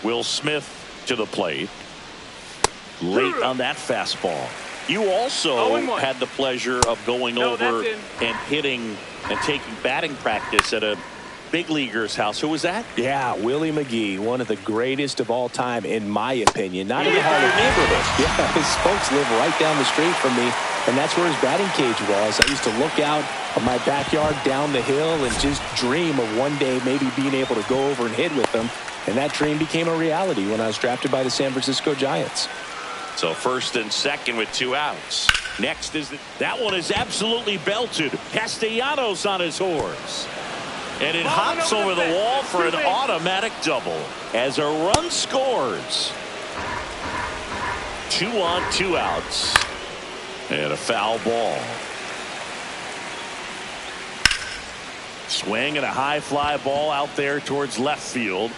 Will Smith to the plate. Late on that fastball. You also had the pleasure of going over and hitting and taking batting practice at a big leaguer's house. Who was that? Yeah, Willie McGee, one of the greatest of all time, in my opinion. Not in the Hall of neighborhood. Yeah, his folks live right down the street from me, and that's where his batting cage was. I used to look out of my backyard down the hill and just dream of one day maybe being able to go over and hit with them. And that dream became a reality when I was drafted by the San Francisco Giants. So first and second with 2 outs. Next is that one is absolutely belted. Castellanos on his horse. And it hops over the wall for an automatic double as a run scores. 2 on, 2 outs. And a foul ball. Swing and a high fly ball out there towards left field.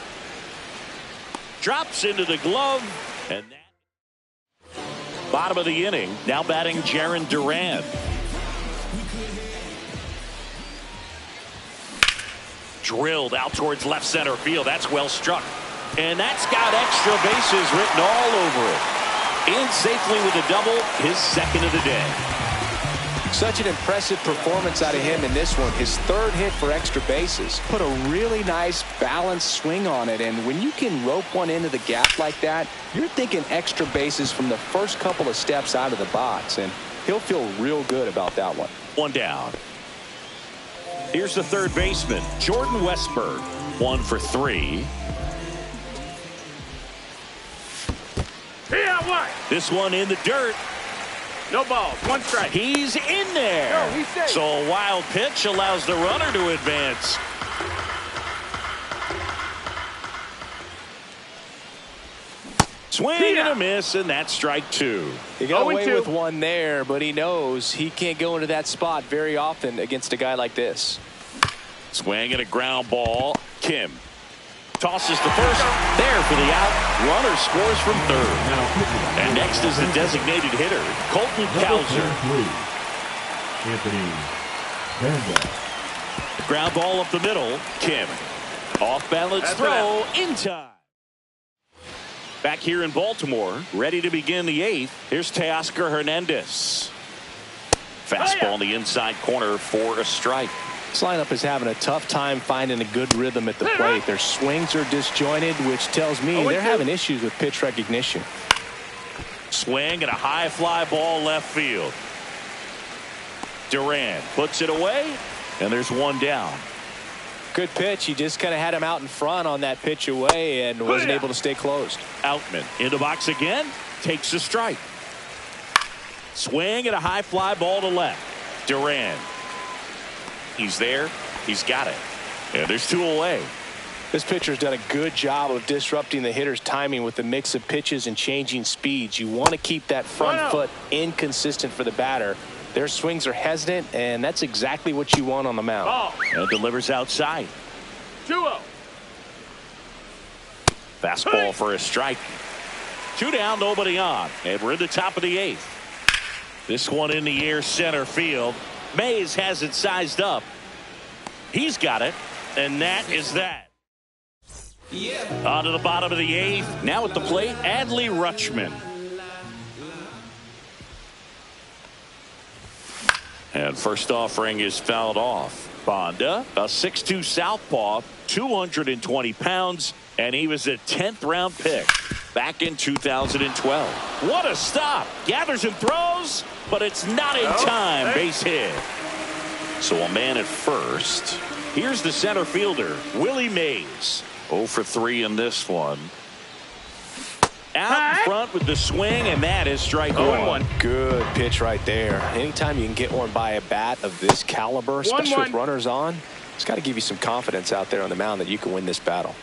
Drops into the glove. And that bottom of the inning. Now batting Jarren Duran. Drilled out towards left center field. That's well struck. And that's got extra bases written all over it. In safely with a double, his second of the day. Such an impressive performance out of him in this one. His 3rd hit for extra bases. Put a really nice balanced swing on it. And when you can rope one into the gap like that, you're thinking extra bases from the first couple of steps out of the box. And he'll feel real good about that one. 1 down. Here's the third baseman, Jordan Westburg. 1 for 3. Yeah, what? This one in the dirt. No balls. 1 strike. He's in there. No, he's safe. So a wild pitch allows the runner to advance. Swing and a miss, and that's strike 2. He got away with one there, but he knows he can't go into that spot very often against a guy like this. Swing and a ground ball. Kim tosses to first. There for the out. Runner scores from third. And next is the designated hitter, Colton Cowser. Anthony Banda. Ground ball up the middle. Kim. Off balance throw in time. Back here in Baltimore, ready to begin the 8th. Here's Teoscar Hernandez. Fastball in the inside corner for a strike. This lineup is having a tough time finding a good rhythm at the plate. Their swings are disjointed, which tells me they're having issues with pitch recognition. Swing and a high fly ball left field. Duran puts it away, and there's 1 down. Good pitch. He just kind of had him out in front on that pitch away and wasn't able to stay closed. Outman in the box again. Takes a strike. Swing and a high fly ball to left. Duran. He's there. He's got it. And there's 2 away. This pitcher's done a good job of disrupting the hitter's timing with the mix of pitches and changing speeds. You want to keep that front foot inconsistent for the batter. Their swings are hesitant, and that's exactly what you want on the mound. And delivers outside. 2-0. Fastball for a strike. 2 down, nobody on. And we're in the top of the 8th. This one in the air center field. Mays has it sized up. He's got it. And that is that. On to the bottom of the 8th. Now at the plate, Adley Rutschman. And first offering is fouled off. Banda, a 6'2 southpaw, 220 pounds, and he was a 10th round pick back in 2012. What a stop. Gathers and throws, but it's not in time. Base hit. So a man at first. Here's the center fielder, Willie Mays. 0 for 3 in this one. Out in front with the swing, and that is strike 1. Good pitch right there. Anytime you can get one by a bat of this caliber, especially with runners on, it's got to give you some confidence out there on the mound that you can win this battle.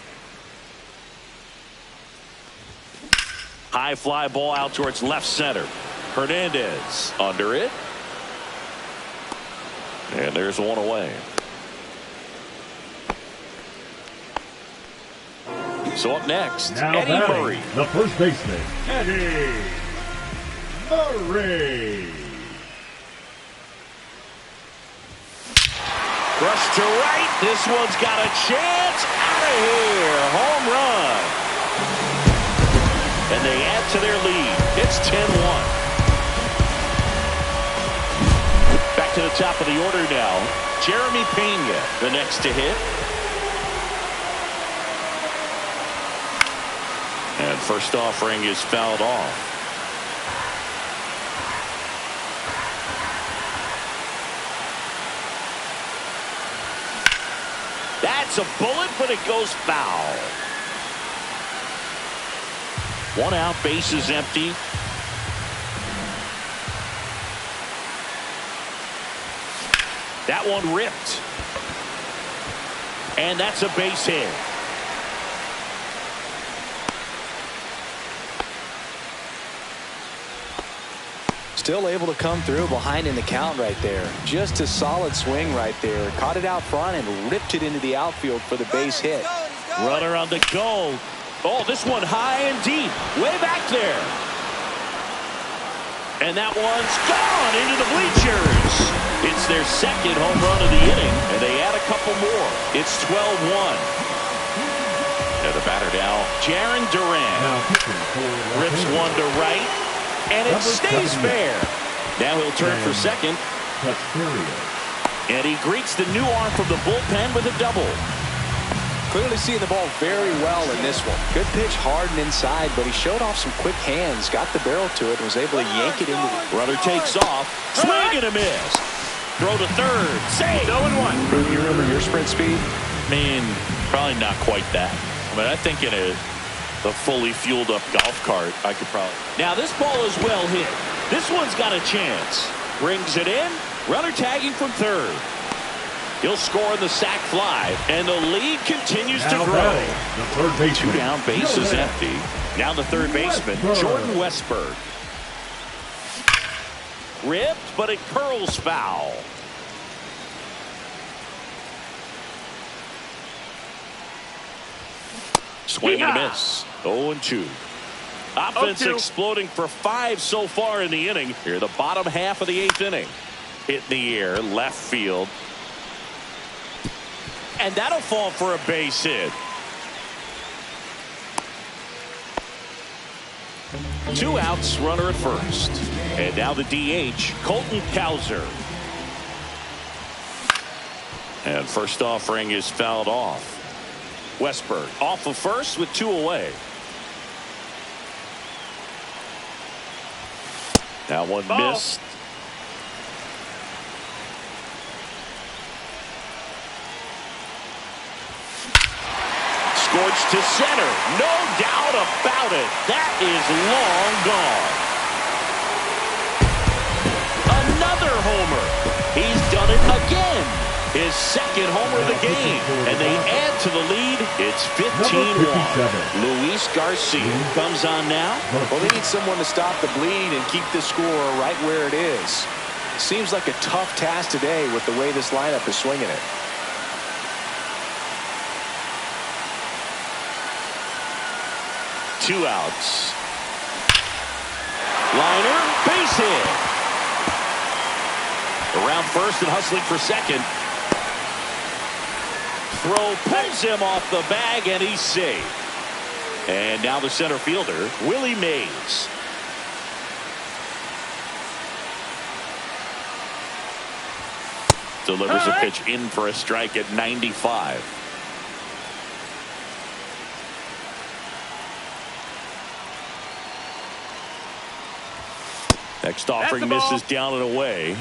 High fly ball out towards left center. Hernandez under it. And there's 1 away. So up next, now Eddie Murray. The first baseman, Eddie Murray. Rush to right. This one's got a chance. Out of here. Home run. and they add to their lead. It's 10-1. Back to the top of the order now. Jeremy Pena, the next to hit. And first offering is fouled off. That's a bullet, but it goes foul. 1 out, base is empty. That one ripped. And that's a base hit. Still able to come through behind in the count right there. Just a solid swing right there. Caught it out front and ripped it into the outfield for the base hit. Runner on the go. Oh, this one high and deep. Way back there. And that one's gone into the bleachers. It's their second home run of the inning, and they add a couple more. It's 12-1. And the batter now, Jarren Duran. Rips one to right, and it stays fair. Now he'll turn for second. And he greets the new arm from the bullpen with a double. Clearly seeing the ball very well in this one. Good pitch, hard and inside, but he showed off some quick hands, got the barrel to it, and was able to yank it into the... Runner takes off, swing and a miss. Throw to third, save. 0-1. Do you remember your sprint speed? I mean, probably not quite that. I mean, I think in a fully fueled up golf cart, I could probably... Now this ball is well hit. This one's got a chance. Brings it in. Runner tagging from third. He'll score in the sac fly, and the lead continues to grow. The third baseman. 2 down, base is empty. Now the third baseman, Jordan Westburg. Ripped, but it curls foul. Swing and a miss. 0-2. Offense exploding for 5 so far in the inning. Here, the bottom half of the 8th inning. Hit in the air, left field. And that'll fall for a base hit. 2 outs, runner at first. And now the DH, Colton Cowser. And first offering is fouled off. Westburg off of first with 2 away. That one missed. Scorched to center. No doubt about it. That is long gone. Another homer. He's done it again. His second homer of the game. And they add to the lead. It's 15-1. Luis Garcia comes on now. Well, they need someone to stop the bleed and keep the score right where it is. Seems like a tough task today with the way this lineup is swinging it. Two outs. Liner, base hit. Around first and hustling for second. Throw pulls him off the bag, and he's safe. And now the center fielder, Willie Mays. Delivers a pitch in for a strike at 95. Next offering misses down and away.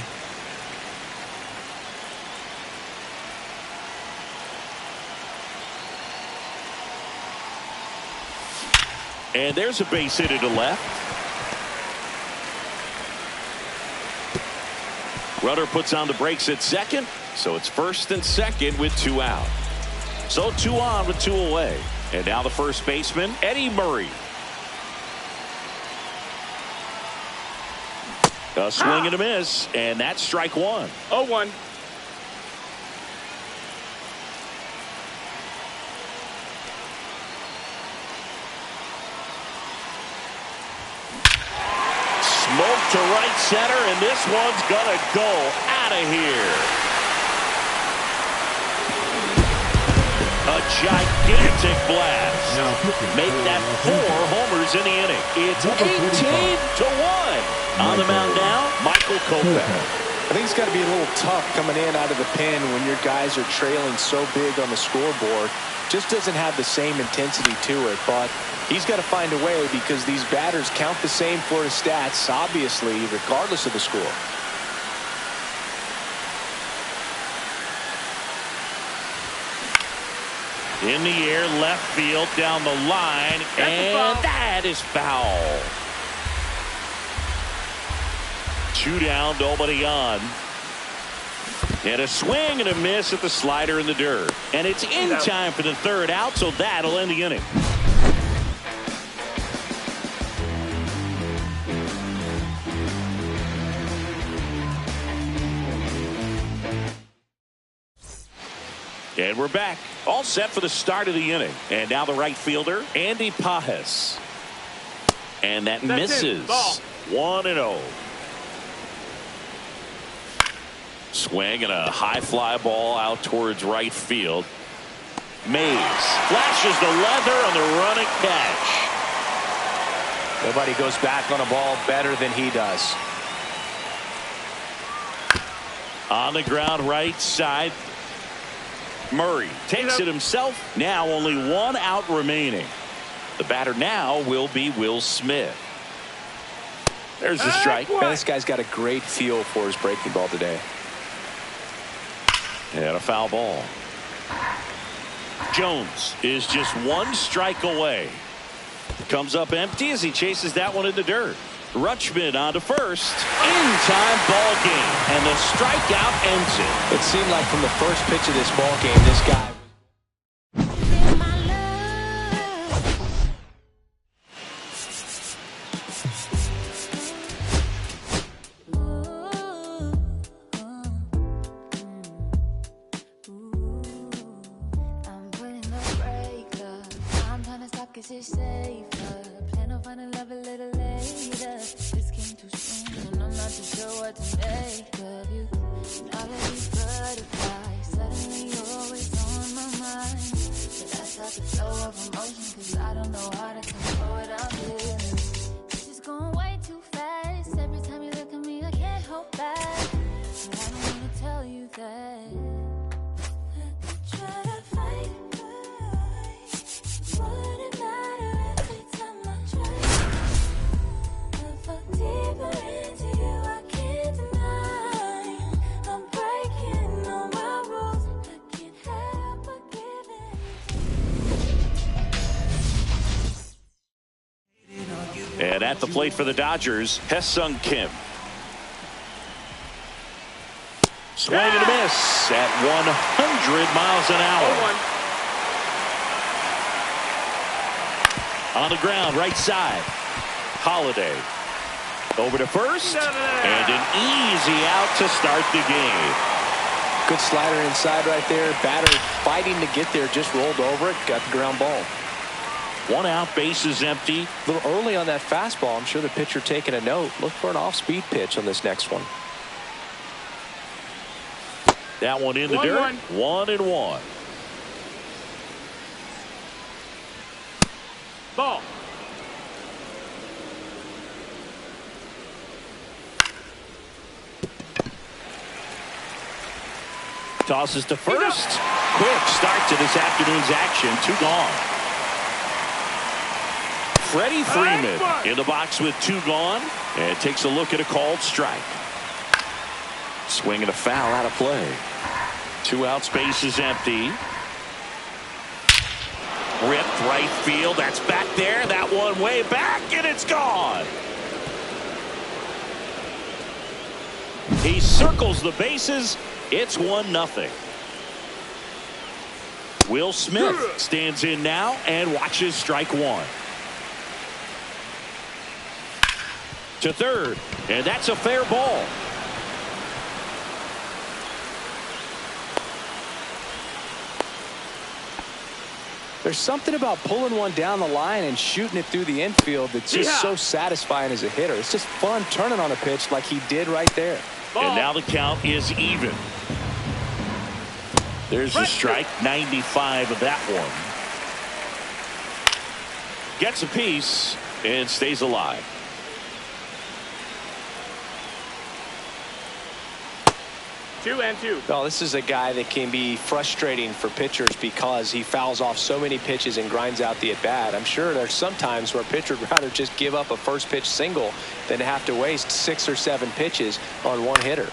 And there's a base hit to left. Runner puts on the brakes at second, so it's first and second with 2 out. So 2 on with 2 away. And now the first baseman, Eddie Murray. A swing and a miss, and that's strike 1. 0-1. Smoke to right center, and this one's gonna go out of here. A gigantic blast. Make that 4 homers in the inning. It's 18-1. On the mound now, Michael Kopech. I think it's got to be a little tough coming in out of the pen when your guys are trailing so big on the scoreboard. Just doesn't have the same intensity to it, but he's got to find a way because these batters count the same for his stats, obviously, regardless of the score. In the air, left field, down the line, and that is foul. 2 down, nobody on. And a swing and a miss at the slider in the dirt. And it's in time for the 3rd out, so that'll end the inning. And we're back. All set for the start of the inning. And now the right fielder, Andy Pages. And that misses. 1-0. Swing and a high fly ball out towards right field. Mays flashes the leather on the running catch. Nobody goes back on a ball better than he does. On the ground right side. Murray takes it himself. Now only 1 out remaining. The batter now will be Will Smith. There's the strike. Man, this guy's got a great feel for his breaking ball today. And a foul ball. Jones is just 1 strike away. Comes up empty as he chases that one in the dirt. Rutschman on to first. In-time ball game. And the strikeout ends it. It seemed like from the first pitch of this ball game, this guy. And at the plate for the Dodgers, Hesung Kim. Swing and a miss at 100 miles an hour. On the ground, right side. Holiday. Over to first. And an easy out to start the game. Good slider inside right there. Batter fighting to get there. Just rolled over it. Got the ground ball. 1 out, bases empty. A little early on that fastball. I'm sure the pitcher taking a note. Look for an off-speed pitch on this next one. That one in the dirt. 1-1. Ball. Tosses to first. Quick start to this afternoon's action. 2 gone. Freddie Freeman in the box with 2 gone, and takes a look at a called strike. Swing and a foul out of play. 2 outs, base is empty. Ripped right field. That's back there. That one way back, and it's gone. He circles the bases. It's 1-0. Will Smith stands in now and watches strike 1. To third, and that's a fair ball. There's something about pulling one down the line and shooting it through the infield that's just so satisfying as a hitter. It's just fun turning on a pitch like he did right there. And now the count is even. There's a strike, 95 of that one. Gets a piece and stays alive. 2-2. Well, this is a guy that can be frustrating for pitchers because he fouls off so many pitches and grinds out the at-bat. I'm sure there's some times where a pitcher would rather just give up a first pitch single than have to waste 6 or 7 pitches on one hitter.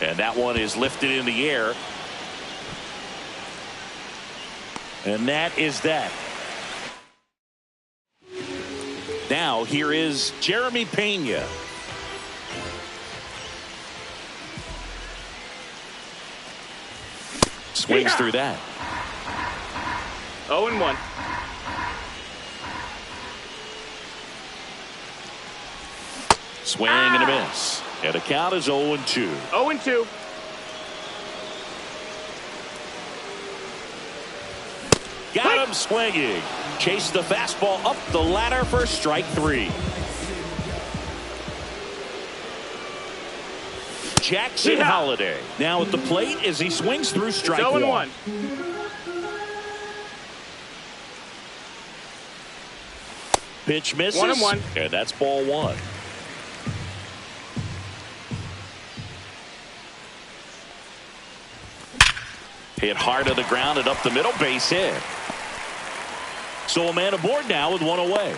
And that one is lifted in the air. And that is that. Now here is Jeremy Pena. Swings through that. 0-1. Swing and a miss. And the count is 0-2. 0-2. Got him swinging. Chased the fastball up the ladder for strike 3. Jackson Holiday now at the plate as he swings through strike 1. Pitch misses. 1-1. And that's ball 1. Hit hard to the ground and up the middle, base hit. So a man aboard now with 1 away.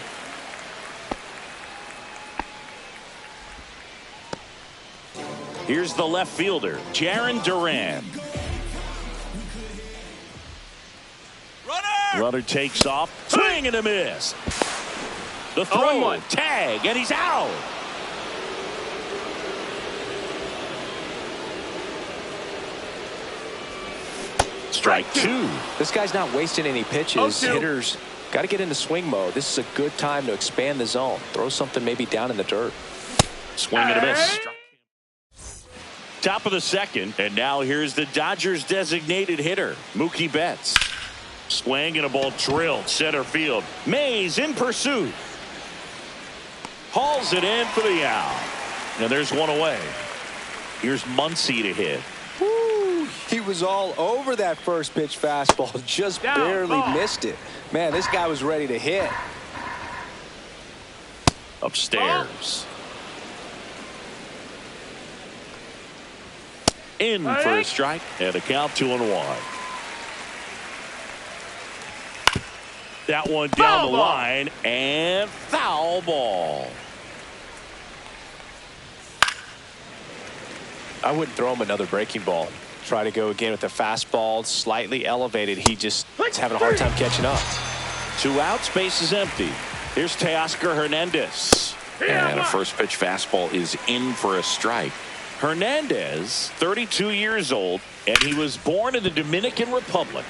Here's the left fielder, Jarren Duran. Runner takes off, swing and a miss. The throw, tag, and he's out. Strike 2. This guy's not wasting any pitches. Hitters got to get into swing mode. This is a good time to expand the zone. Throw something maybe down in the dirt. Swing and a miss. Top of the second, and now here's the Dodgers designated hitter, Mookie Betts. Swing and a ball drilled center field. Mays in pursuit. Hauls it in for the out. And there's 1 away. Here's Muncy to hit. Woo, he was all over that first pitch fastball. Just barely missed it. Man, this guy was ready to hit. Upstairs. In for a strike and a count 2-1. That one down the line and foul ball. I wouldn't throw him another breaking ball. Try to go again with the fastball slightly elevated. He just is having a hard time catching up. 2 outs, base is empty. Here's Teoscar Hernandez. And a first pitch fastball is in for a strike. Hernandez, 32 years old, and he was born in the Dominican Republic.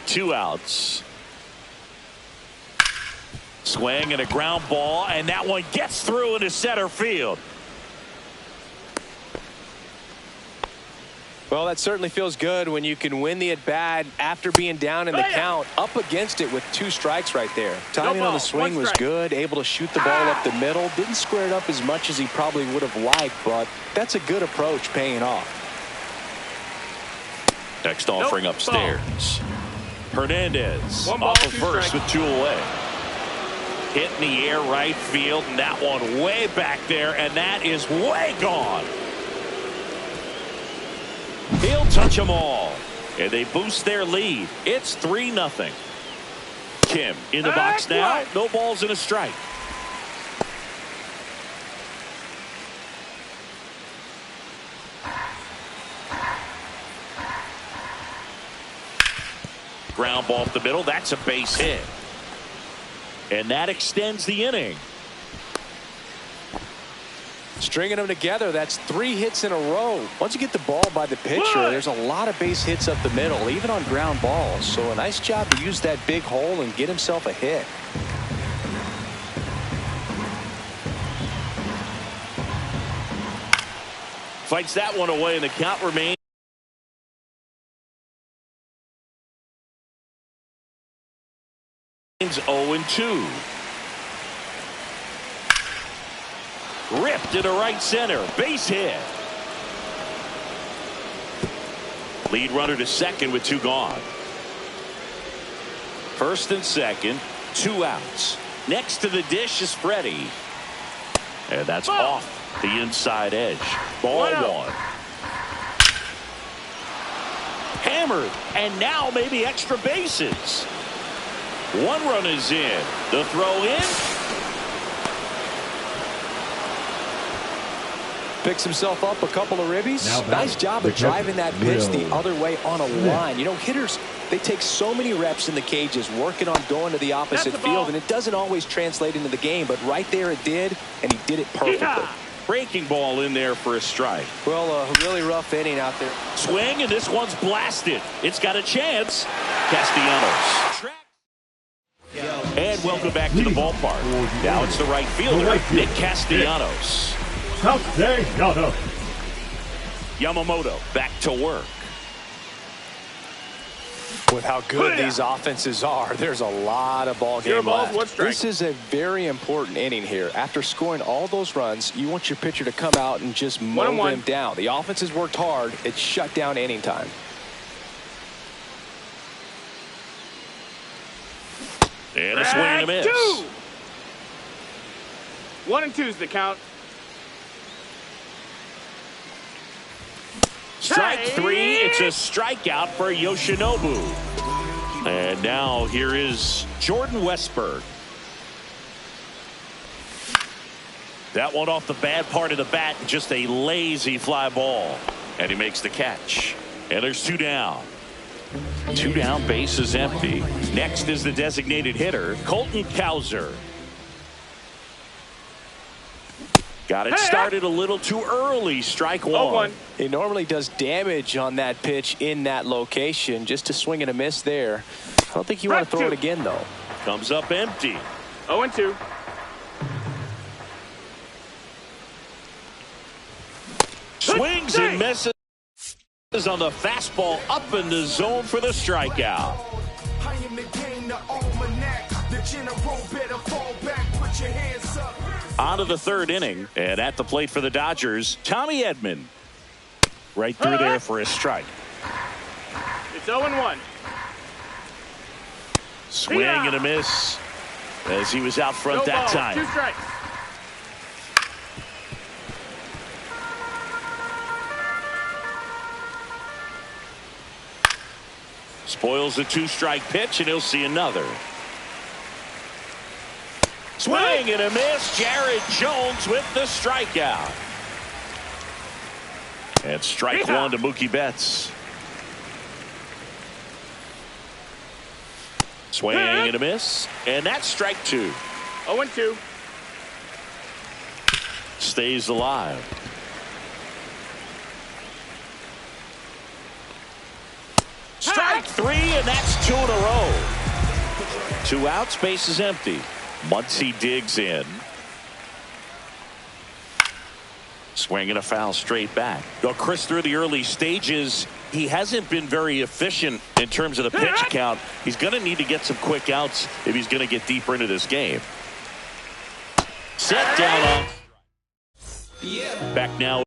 2 outs. Swing and a ground ball, and that one gets through into center field. Well, that certainly feels good when you can win the at-bat after being down in the count, up against it with 2 strikes right there. Timing on the swing was good, able to shoot the ball up the middle. Didn't square it up as much as he probably would have liked, but that's a good approach paying off. Next offering upstairs. Hernandez off of first with 2 away. Hit in the air right field, and that one way back there, and that is way gone. He'll touch them all, and they boost their lead. It's 3-0. Kim in the box now. No balls and a strike. Ground ball up the middle. That's a base hit. And that extends the inning. Stringing them together, that's 3 hits in a row. Once you get the ball by the pitcher, there's a lot of base hits up the middle, even on ground balls. So a nice job to use that big hole and get himself a hit. Fights that one away, and the count remains 0-2. Ripped into right center. Base hit. Lead runner to second with 2 gone. First and second, 2 outs. Next to the dish is Freddie. And that's off the inside edge. Ball 1. Hammered, and now maybe extra bases. 1 run is in. The throw in. Picks himself up a couple of ribbies. Nice job of driving that pitch the other way on a line. You know, hitters, they take so many reps in the cages working on going to the opposite field, and it doesn't always translate into the game, but right there it did, and he did it perfectly. Yeah. Breaking ball in there for a strike. Well, a really rough inning out there. Swing, and this one's blasted. It's got a chance. Castellanos. And welcome back to the ballpark. Now it's the right fielder, Nick Castellanos. Yamamoto back to work. With how good these offenses are, there's a lot of ball game left. This is a very important inning here. After scoring all those runs, you want your pitcher to come out and just mow them down. The offense has worked hard. It's shut down inning time. And a swing and a miss. 1 and 2's the count. Strike 3. It's a strikeout for Yoshinobu. And now here is Jordan Westburg. That one off the bad part of the bat. Just a lazy fly ball. And he makes the catch. And there's 2 down. 2 down, base is empty. Next is the designated hitter, Colton Cowser. Got it started a little too early. Strike 1. He normally does damage on that pitch in that location. Just a swing and a miss there. I don't think you want to throw it again, though. Comes up empty. 0 and 2. Swings and misses on the fastball up in the zone for the strikeout. On to the 3rd inning, and at the plate for the Dodgers, Tommy Edman. Right through there for a strike. It's 0 and 1. Swing and a miss as he was out front that time. 2 strikes. Spoils the 2-strike pitch, and he'll see another. Swing and a miss. Jared Jones with the strikeout. And strike 1 to Mookie Betts. Swing and a miss. And that's strike 2. 0 and 2. Stays alive. Strike 3, and that's 2 in a row. 2 outs, base is empty. Muncy digs in. Swing and a foul straight back. Now, Chris, through the early stages, he hasn't been very efficient in terms of the pitch count. He's going to need to get some quick outs if he's going to get deeper into this game. Set down on. Back now.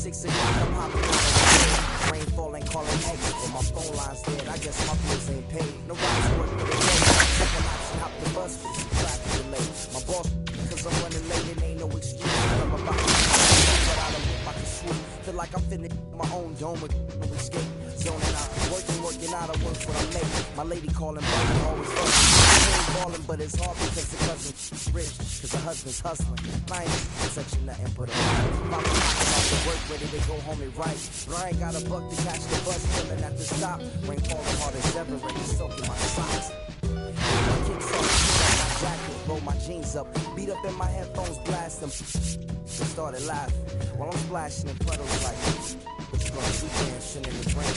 6 o'clock, I'm hopping out of the bed. Rain falling, calling eggs, but my phone line's dead. I guess my bills ain't paid. No rides to work for the day. Second option, hop the bus, but it's traffic delay. My boss, cause I'm running late, it ain't no excuse. I'm about to but I don't whip, I can swoop. Feel like I'm finna my own dome with no escape. Zoning out, working out, I work what I make. My lady calling, bugging, always fucking. I ain't ballin', but it's hard because the cousin's rich, cause the husband's hustling. I ain't touching nothing but a mic. Mama knocking off the work, ready to go home and write. But I ain't got a buck to catch the bus, chillin' at the stop. Rain falling hard as ever, and it's soaking my socks. My kicks off, my jacket, roll my jeans up, beat up in my headphones, blast them. They started laughing while I'm splashing in puddles like it's gonna be dancing in the rain.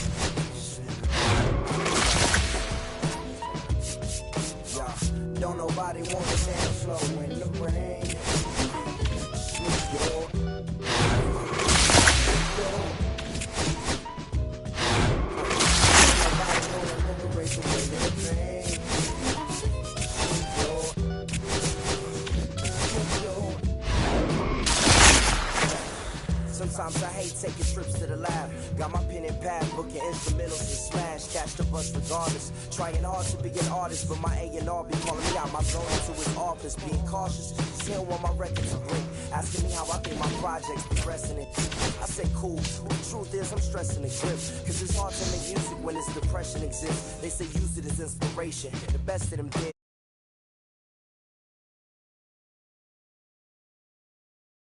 Yeah, don't nobody want to dance slow in the rain. Sometimes I hate taking trips to the lab. Got my pen and pad, booking instrumentals and smash. Catch the bus regardless. Trying hard to be an artist, but my A&R be calling me out my zone into his office. Being cautious, he don't want my record to break. Asking me how I think my project's progressing it. I say cool, but the truth is I'm stressing the grip. Cause it's hard to make music when this depression exists. They say use it as inspiration. The best of them did.